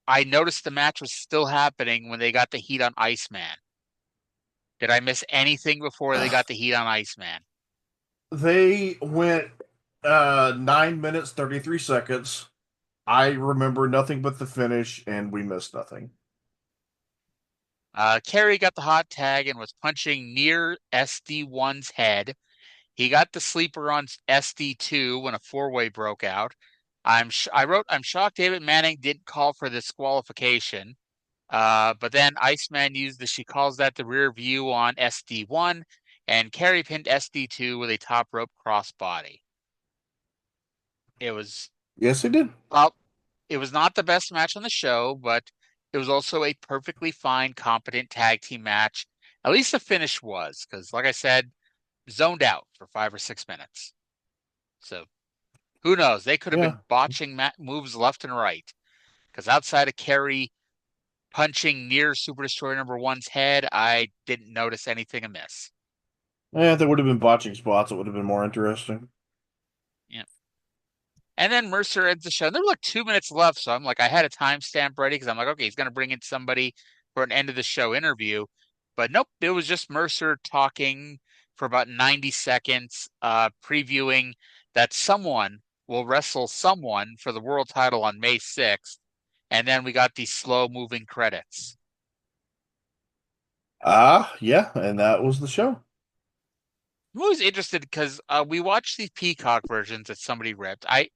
noticed the match was still happening when they got the heat on Iceman. Did I miss anything before they got the heat on Iceman? They went 9 minutes 33 seconds. I remember nothing but the finish, and we missed nothing. Kerry got the hot tag and was punching near SD1's head. He got the sleeper on SD2 when a four-way broke out. I'm shocked David Manning didn't call for disqualification. But then Iceman used she calls that the rear view on SD1, and Kerry pinned SD2 with a top rope crossbody. Yes, it did. Well, it was not the best match on the show, but it was also a perfectly fine, competent tag team match. At least the finish was, because like I said, zoned out for 5 or 6 minutes. So who knows? They could have been botching moves left and right. Because outside of Kerry punching near Super Destroyer #1's head, I didn't notice anything amiss. If there would have been botching spots, it would have been more interesting. Yeah. And then Mercer ends the show. There were like 2 minutes left, so I'm like, I had a timestamp ready because I'm like, okay, he's going to bring in somebody for an end of the show interview. But nope, it was just Mercer talking for about 90 seconds, previewing that someone will wrestle someone for the world title on May 6th. And then we got these slow-moving credits. Yeah, and that was the show. I'm always interested because we watched the Peacock versions that somebody ripped. I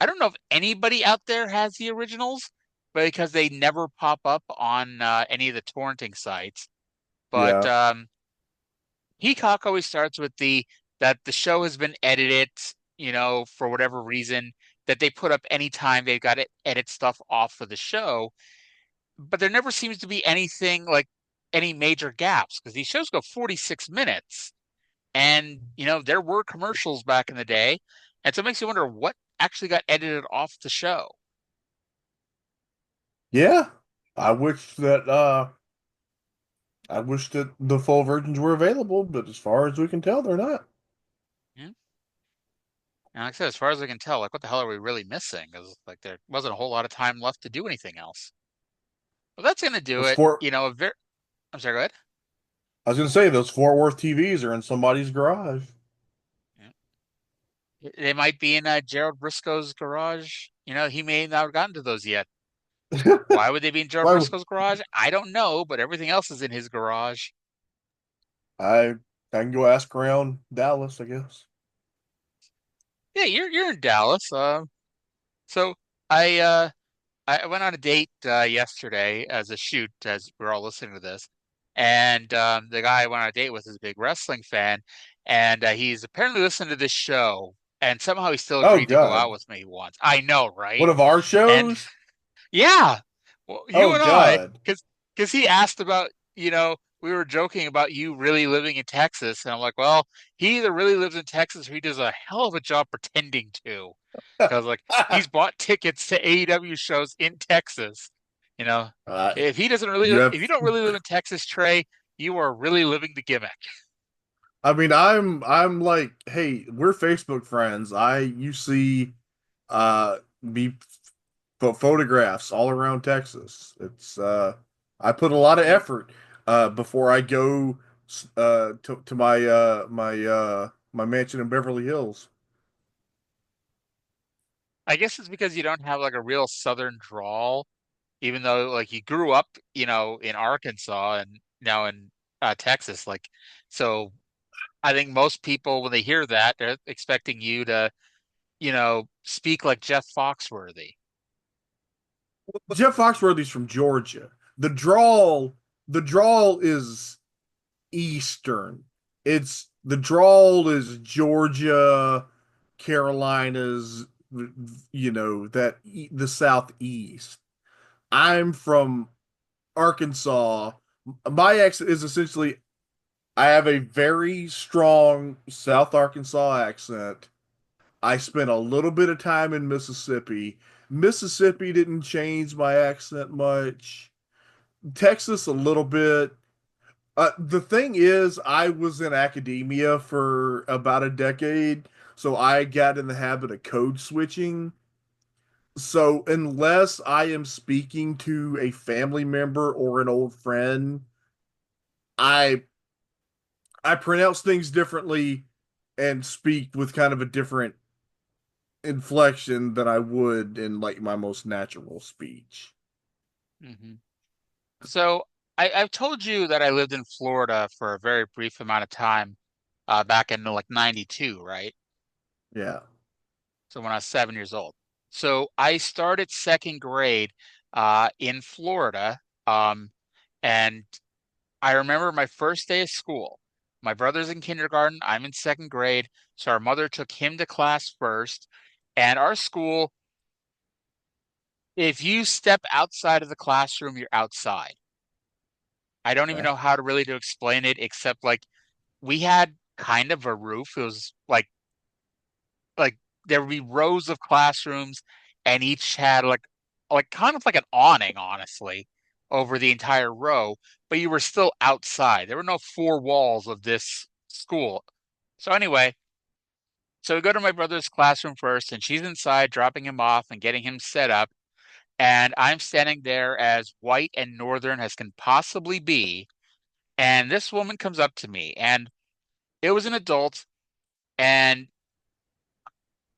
don't know if anybody out there has the originals, but because they never pop up on any of the torrenting sites. But Yeah. Peacock always starts with that the show has been edited, for whatever reason that they put up any time they've got to edit stuff off of the show. But there never seems to be anything like any major gaps because these shows go 46 minutes. And, there were commercials back in the day. And so it makes you wonder what actually got edited off the show. Yeah. I wish that I wish that the full versions were available, but as far as we can tell, they're not. Yeah. And like I said, as far as I can tell, like what the hell are we really missing? Because like there wasn't a whole lot of time left to do anything else. Well, that's gonna do Those it. four I'm sorry, go ahead. I was gonna say those Fort Worth TVs are in somebody's garage. Yeah. They might be in Gerald Brisco's garage. He may not have gotten to those yet. Why would they be in Gerald Why Brisco's garage? I don't know, but everything else is in his garage. I I can go ask around Dallas, I guess. Yeah, you're in Dallas. So I uh I went on a date yesterday as a shoot as we're all listening to this, and the guy I went on a date with is a big wrestling fan, and he's apparently listened to this show, and somehow he still Oh agreed to go God. out with me once. I know, One right? of our And shows? yeah, well, you Oh and I, God. because he asked about, we were joking about you really living in Texas, and I'm like, well, he either really lives in Texas or he does a hell of a job pretending to, because like he's bought tickets to AEW shows in Texas. You know, if he doesn't really, you if have you don't really live in Texas, Trey, you are really living the gimmick. I mean, I'm like, hey, we're Facebook friends. You see me photographs all around Texas. It's I put a lot of effort before I go to my mansion in Beverly Hills. I guess it's because you don't have like a real Southern drawl, even though like you grew up, in Arkansas and now in Texas. Like, so I think most people, when they hear that, they're expecting you to, speak like Jeff Foxworthy. Jeff Foxworthy's from Georgia. The drawl the drawl is Eastern. The drawl is Georgia, Carolinas, the Southeast. I'm from Arkansas. My accent is essentially I have a very strong South Arkansas accent. I spent a little bit of time in Mississippi. Mississippi didn't change my accent much. Texas a little bit. The thing is, I was in academia for about a decade, so I got in the habit of code switching. So unless I am speaking to a family member or an old friend, I I pronounce things differently and speak with kind of a different inflection than I would in like my most natural speech. Hmm. So I've told you that I lived in Florida for a very brief amount of time, back in like '92, right? Yeah. So when I was 7 years old. So I started second grade in Florida. And I remember my first day of school. My brother's in kindergarten, I'm in second grade. So our mother took him to class first. And our school, if you step outside of the classroom, you're outside. I don't even Okay. know how to really to explain it, except like we had kind of a roof. It was like there would be rows of classrooms and each had like kind of like an awning, honestly, over the entire row, but you were still outside. There were no four walls of this school. So anyway, so we go to my brother's classroom first, and she's inside dropping him off and getting him set up. And I'm standing there as white and northern as can possibly be. And this woman comes up to me, and it was an adult, and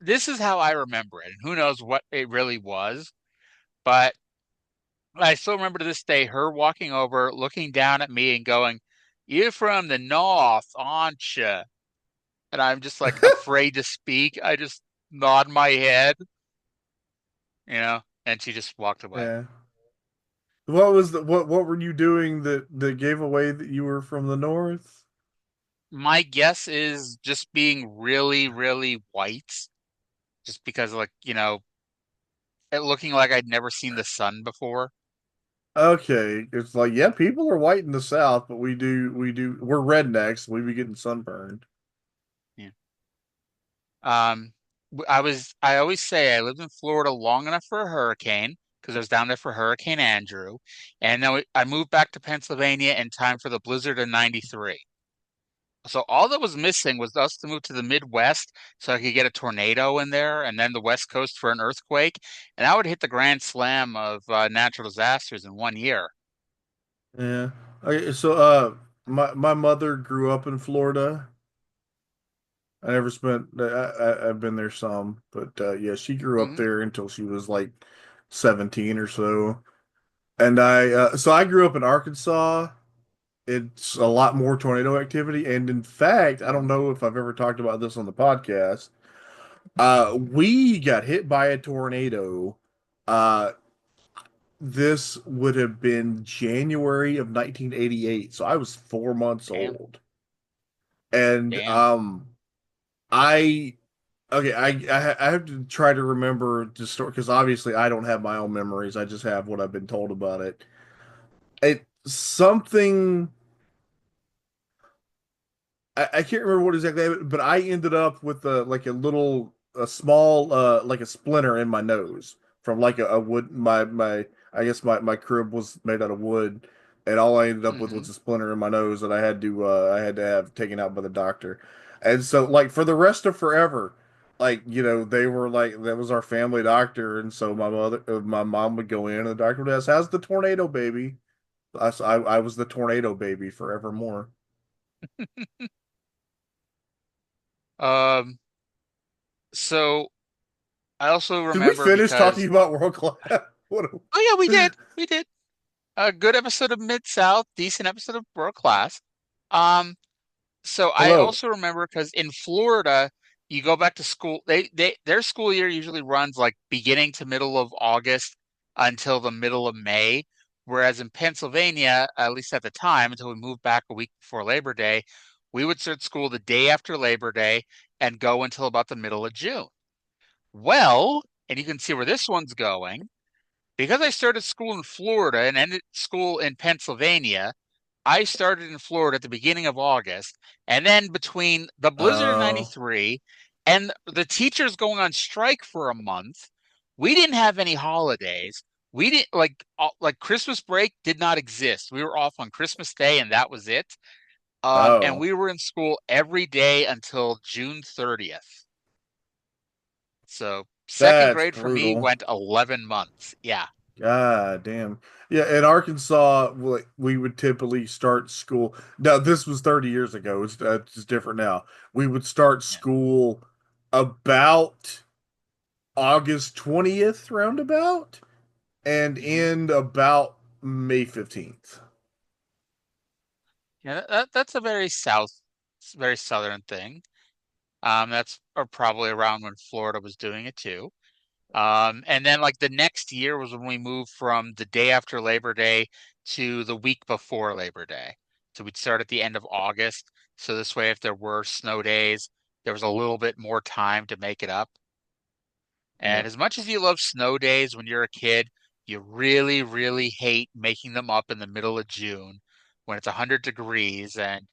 this is how I remember it. And who knows what it really was, but I still remember to this day her walking over, looking down at me and going, "You from the north, aren't you?" And I'm just like afraid to speak. I just nod my head, and she just walked away. Yeah. what were you doing that gave away that you were from the north? My guess is just being really, really white, just because, like, it looking like I'd never seen the sun before. Okay, it's like yeah, people are white in the south, but we're rednecks. We be getting sunburned. Yeah. I always say I lived in Florida long enough for a hurricane because I was down there for Hurricane Andrew, and then I moved back to Pennsylvania in time for the blizzard of '93. So all that was missing was us to move to the Midwest so I could get a tornado in there and then the West Coast for an earthquake. And I would hit the grand slam of natural disasters in 1 year. Yeah. Okay, so my mother grew up in Florida. I never spent I've been there some, but yeah, she grew up Hmm. there until she was like 17 or so. And I grew up in Arkansas. It's a lot more tornado activity, and in fact, I don't know if I've ever talked about this on the podcast. We got hit by a tornado. Uh, this would have been January of 1988, so I was 4 months Damn, old. And damn. I okay, I have to try to remember the story because obviously I don't have my own memories. I just have what I've been told about it. It something I can't remember what exactly happened, but I ended up with a small like a splinter in my nose from like a wood my I guess my crib was made out of wood, and all I ended up with Hmm. was a splinter in my nose that I had to have taken out by the doctor. And so like for the rest of forever, like they were like that was our family doctor, and so my mom would go in and the doctor would ask, "How's the tornado baby?" I was the tornado baby forevermore. Um, so I also Did we remember finish because, talking about world class? What oh yeah, we did. We did. A good episode of Mid-South, decent episode of World Class. Um, So I Hello. also remember because in Florida, you go back to school. Their school year usually runs like beginning to middle of August until the middle of May. Whereas in Pennsylvania, at least at the time, until we moved back a week before Labor Day, we would start school the day after Labor Day and go until about the middle of June. Well, and you can see where this one's going. Because I started school in Florida and ended school in Pennsylvania, I started in Florida at the beginning of August, and then between the blizzard of Uh, '93 and the teachers going on strike for a month, we didn't have any holidays. We didn't like Christmas break did not exist. We were off on Christmas Day and that was it. And oh, we were in school every day until June 30th. So second that's grade for me brutal. went 11 months. Yeah. God damn. Yeah, in Arkansas, we would typically start school. Now, this was 30 years ago. It's different now. We would start Yeah. school about August 20th, roundabout, and Hmm. end about May 15th. Yeah, that's a very southern thing. That's or probably around when Florida was doing it too. And then like the next year was when we moved from the day after Labor Day to the week before Labor Day. So we'd start at the end of August. So this way, if there were snow days, there was a little bit more time to make it up. Yeah. And as much as you love snow days when you're a kid, you really, really hate making them up in the middle of June when it's 100 degrees and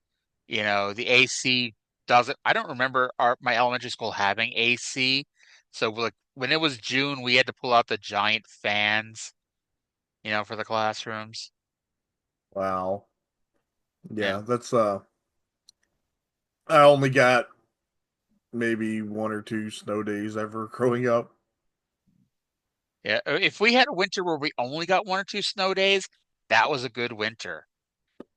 the AC doesn't. I don't remember my elementary school having AC. So like when it was June, we had to pull out the giant fans, for the classrooms. Wow. Yeah. Yeah, that's I only got maybe one or two snow days ever growing up. Yeah. If we had a winter where we only got 1 or 2 snow days, that was a good winter.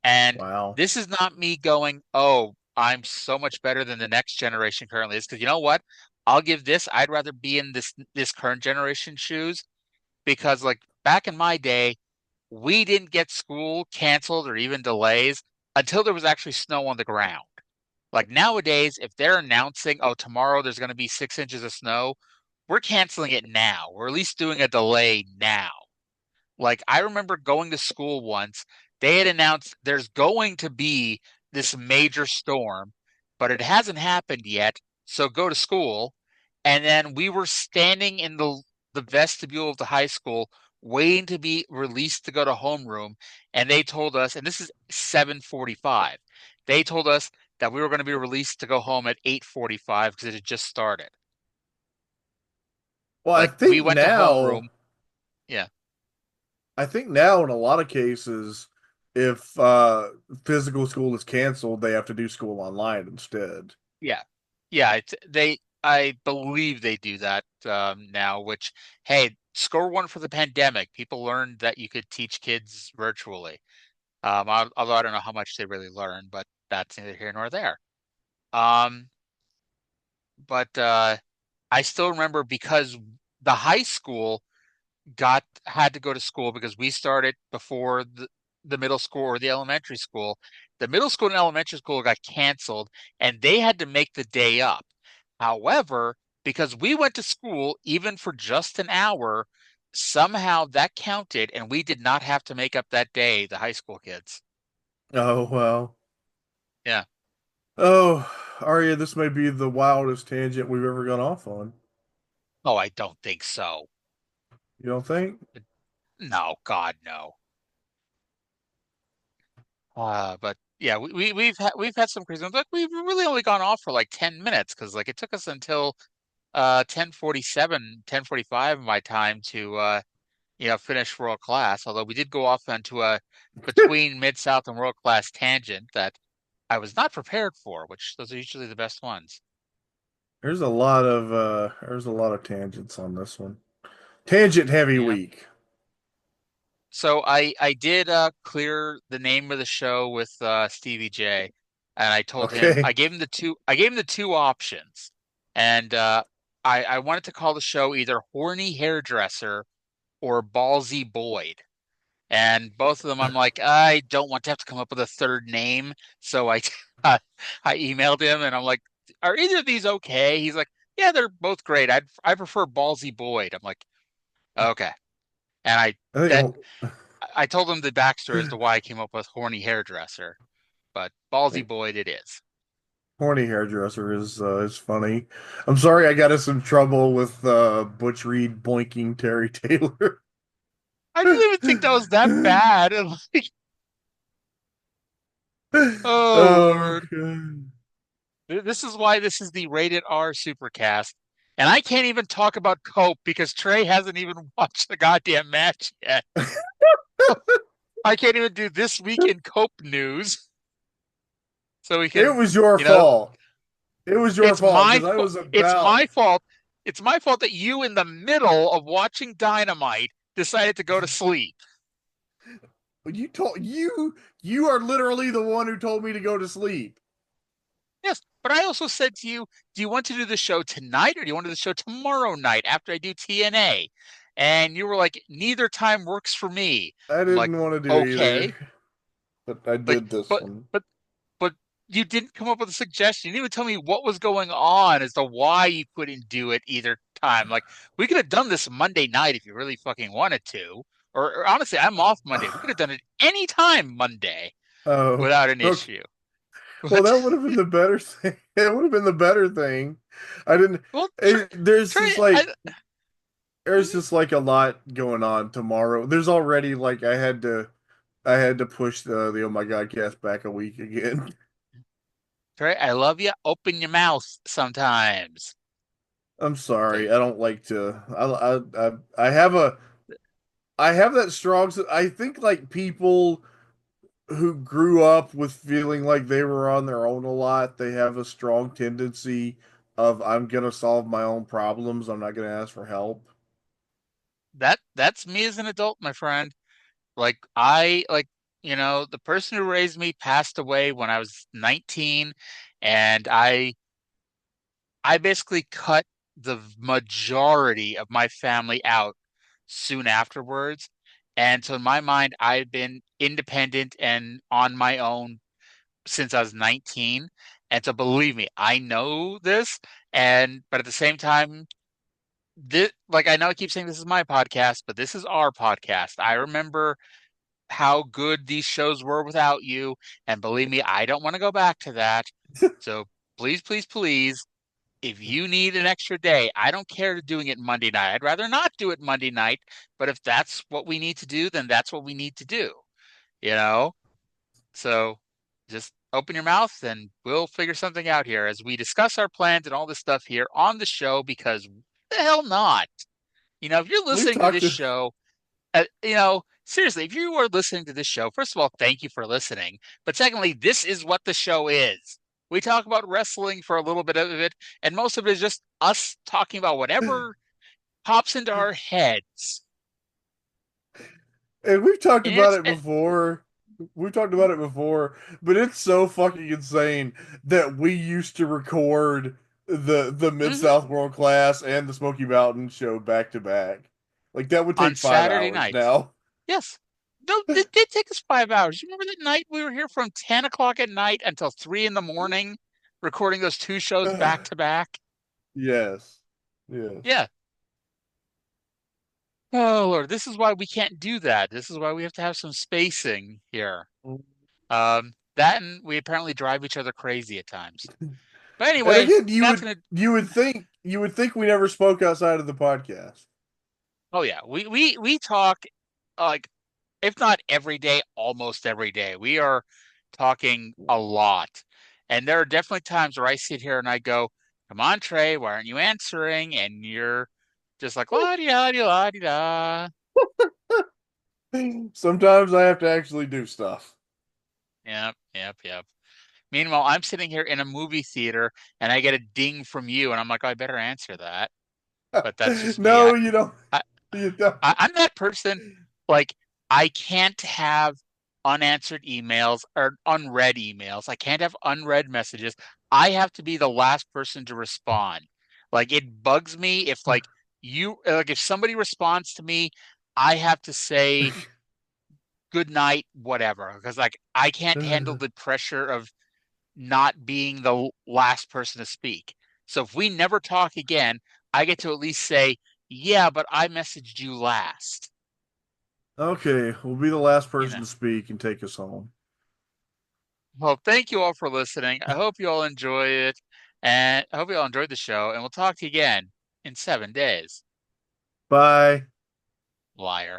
And Wow. this is not me going, oh, I'm so much better than the next generation currently is. Because you know what? I'll give this. I'd rather be in this current generation shoes because like back in my day, we didn't get school canceled or even delays until there was actually snow on the ground. Like nowadays, if they're announcing, oh, tomorrow there's going to be 6 inches of snow, we're canceling it now. We're at least doing a delay now. Like, I remember going to school once. They had announced there's going to be this major storm, but it hasn't happened yet. So go to school. And then we were standing in the vestibule of the high school waiting to be released to go to homeroom. And they told us, and this is 7:45. They told us that we were going to be released to go home at 8:45 because it had just started. Well, Like, we went to homeroom. Yeah. I think now in a lot of cases, if physical school is canceled, they have to do school online instead. Yeah. Yeah, I believe they do that now, which, hey, score one for the pandemic. People learned that you could teach kids virtually. Although I don't know how much they really learn, but that's neither here nor there. Um, but I still remember because the high school had to go to school because we started before the middle school or the elementary school. The middle school and elementary school got canceled and they had to make the day up. However, because we went to school even for just an hour, somehow that counted and we did not have to make up that day, the high school kids. Oh, well. Yeah. Oh, Arya, this may be the wildest tangent we've ever gone off on. Oh, I don't think so. You don't think? No, God, no. But yeah, we've had some crazy ones. Like, we've really only gone off for like 10 minutes because like it took us until 10:47, 10:45 my time to finish world class. Although we did go off onto a between mid south and world class tangent that I was not prepared for, which those are usually the best ones. There's a lot of tangents on this one. Tangent heavy Yeah. week. So I did clear the name of the show with Stevie J, and I told him Okay. I gave him the two options, and I wanted to call the show either Horny Hairdresser or Ballsy Boyd. And both of them, I'm like, I don't want to have to come up with a third name. So I I emailed him and I'm like, are either of these okay? He's like, yeah, they're both great. I prefer Ballsy Boyd. I'm like, okay. And I that think I told him the backstory as to why I came up with Horny Hairdresser, but Ballsy Boyd it is. Horny Hairdresser is funny. I'm sorry I got us in trouble with Butch Reed boinking Terry Taylor. I didn't even think that was that bad. Like, oh Oh, Lord. God. This is why this is the rated R supercast. And I can't even talk about Cope because Trey hasn't even watched the goddamn match yet. I can't even do this week in Cope news. So we It can, was your you know, fault. It was your it's fault my because I fault. was It's about. my fault. It's my fault that you, in the middle of watching Dynamite, decided to go to sleep. You are literally the one who told me to go to sleep. Yes, but I also said to you, do you want to do the show tonight or do you want to do the show tomorrow night after I do TNA? And you were like, neither time works for me. I I'm like, didn't want to do either, okay. but I Like, did this but one. but but you didn't come up with a suggestion. You didn't even tell me what was going on as to why you couldn't do it either time. Like, we could have done this Monday night if you really fucking wanted to. Or honestly, I'm off Monday. We could have done it any time Monday Oh, without an okay. issue. Well, But that would have been the better thing. It would have been the better thing. I didn't. well, There's Trey, just like there's just like a lot going on tomorrow. There's already like I had to push the Oh My God cast back a week again. Trey, I love you. Open your mouth sometimes. I'm But sorry. I don't like to. I have that strong. I think like people who grew up with feeling like they were on their own a lot, they have a strong tendency of I'm gonna solve my own problems. I'm not gonna ask for help. that's me as an adult, my friend. Like the person who raised me passed away when I was 19, and I basically cut the majority of my family out soon afterwards. And so in my mind, I've been independent and on my own since I was 19. And so believe me, I know this. But at the same time, like I know I keep saying this is my podcast, but this is our podcast. I remember how good these shows were without you, and believe me, I don't want to go back to that. So please, please, please, if you need an extra day, I don't care doing it Monday night. I'd rather not do it Monday night, but if that's what we need to do, then that's what we need to do, you know? So just open your mouth and we'll figure something out here as we discuss our plans and all this stuff here on the show because the hell not? If you're We've listening to talked this to show, seriously, if you are listening to this show, first of all, thank you for listening. But secondly, this is what the show is. We talk about wrestling for a little bit of it, and most of it is just us talking about whatever pops into our heads. and we've talked And about it's it before. We've talked about it before, but it's so fucking insane that we used to record the Mid South World Class and the Smoky Mountain show back to back. Like that would on take five Saturday hours nights. now. Yes. No, it did take us 5 hours. You remember that night we were here from 10 o'clock at night until 3 in the morning recording those two shows back to back? Yes. Yes. Yeah. Oh, Lord, this is why we can't do that. This is why we have to have some spacing here. That and we apparently drive each other crazy at times. But And anyway, again, that's gonna. you would think we never spoke outside of the podcast. Oh yeah, we talk like if not every day, almost every day. We are talking a lot, and there are definitely times where I sit here and I go, "Come on, Trae, why aren't you answering?" And you're just like la di da di la di da. Sometimes I have to actually do stuff. Yep, yep, yep. Meanwhile, I'm sitting here in a movie theater and I get a ding from you, and I'm like, oh, I better answer that. But that's just me. No, you don't. I, You don't. I'm that person. Like, I can't have unanswered emails or unread emails. I can't have unread messages. I have to be the last person to respond. Like, it bugs me if, if somebody responds to me, I have to say good night, whatever. Because, like, I can't handle the pressure of not being the last person to speak. So if we never talk again, I get to at least say, yeah, but I messaged you last. Okay, we'll be the last person to speak and take us home. Well, thank you all for listening. I hope you all enjoy it. And I hope you all enjoyed the show. And we'll talk to you again in 7 days. Bye. Liar.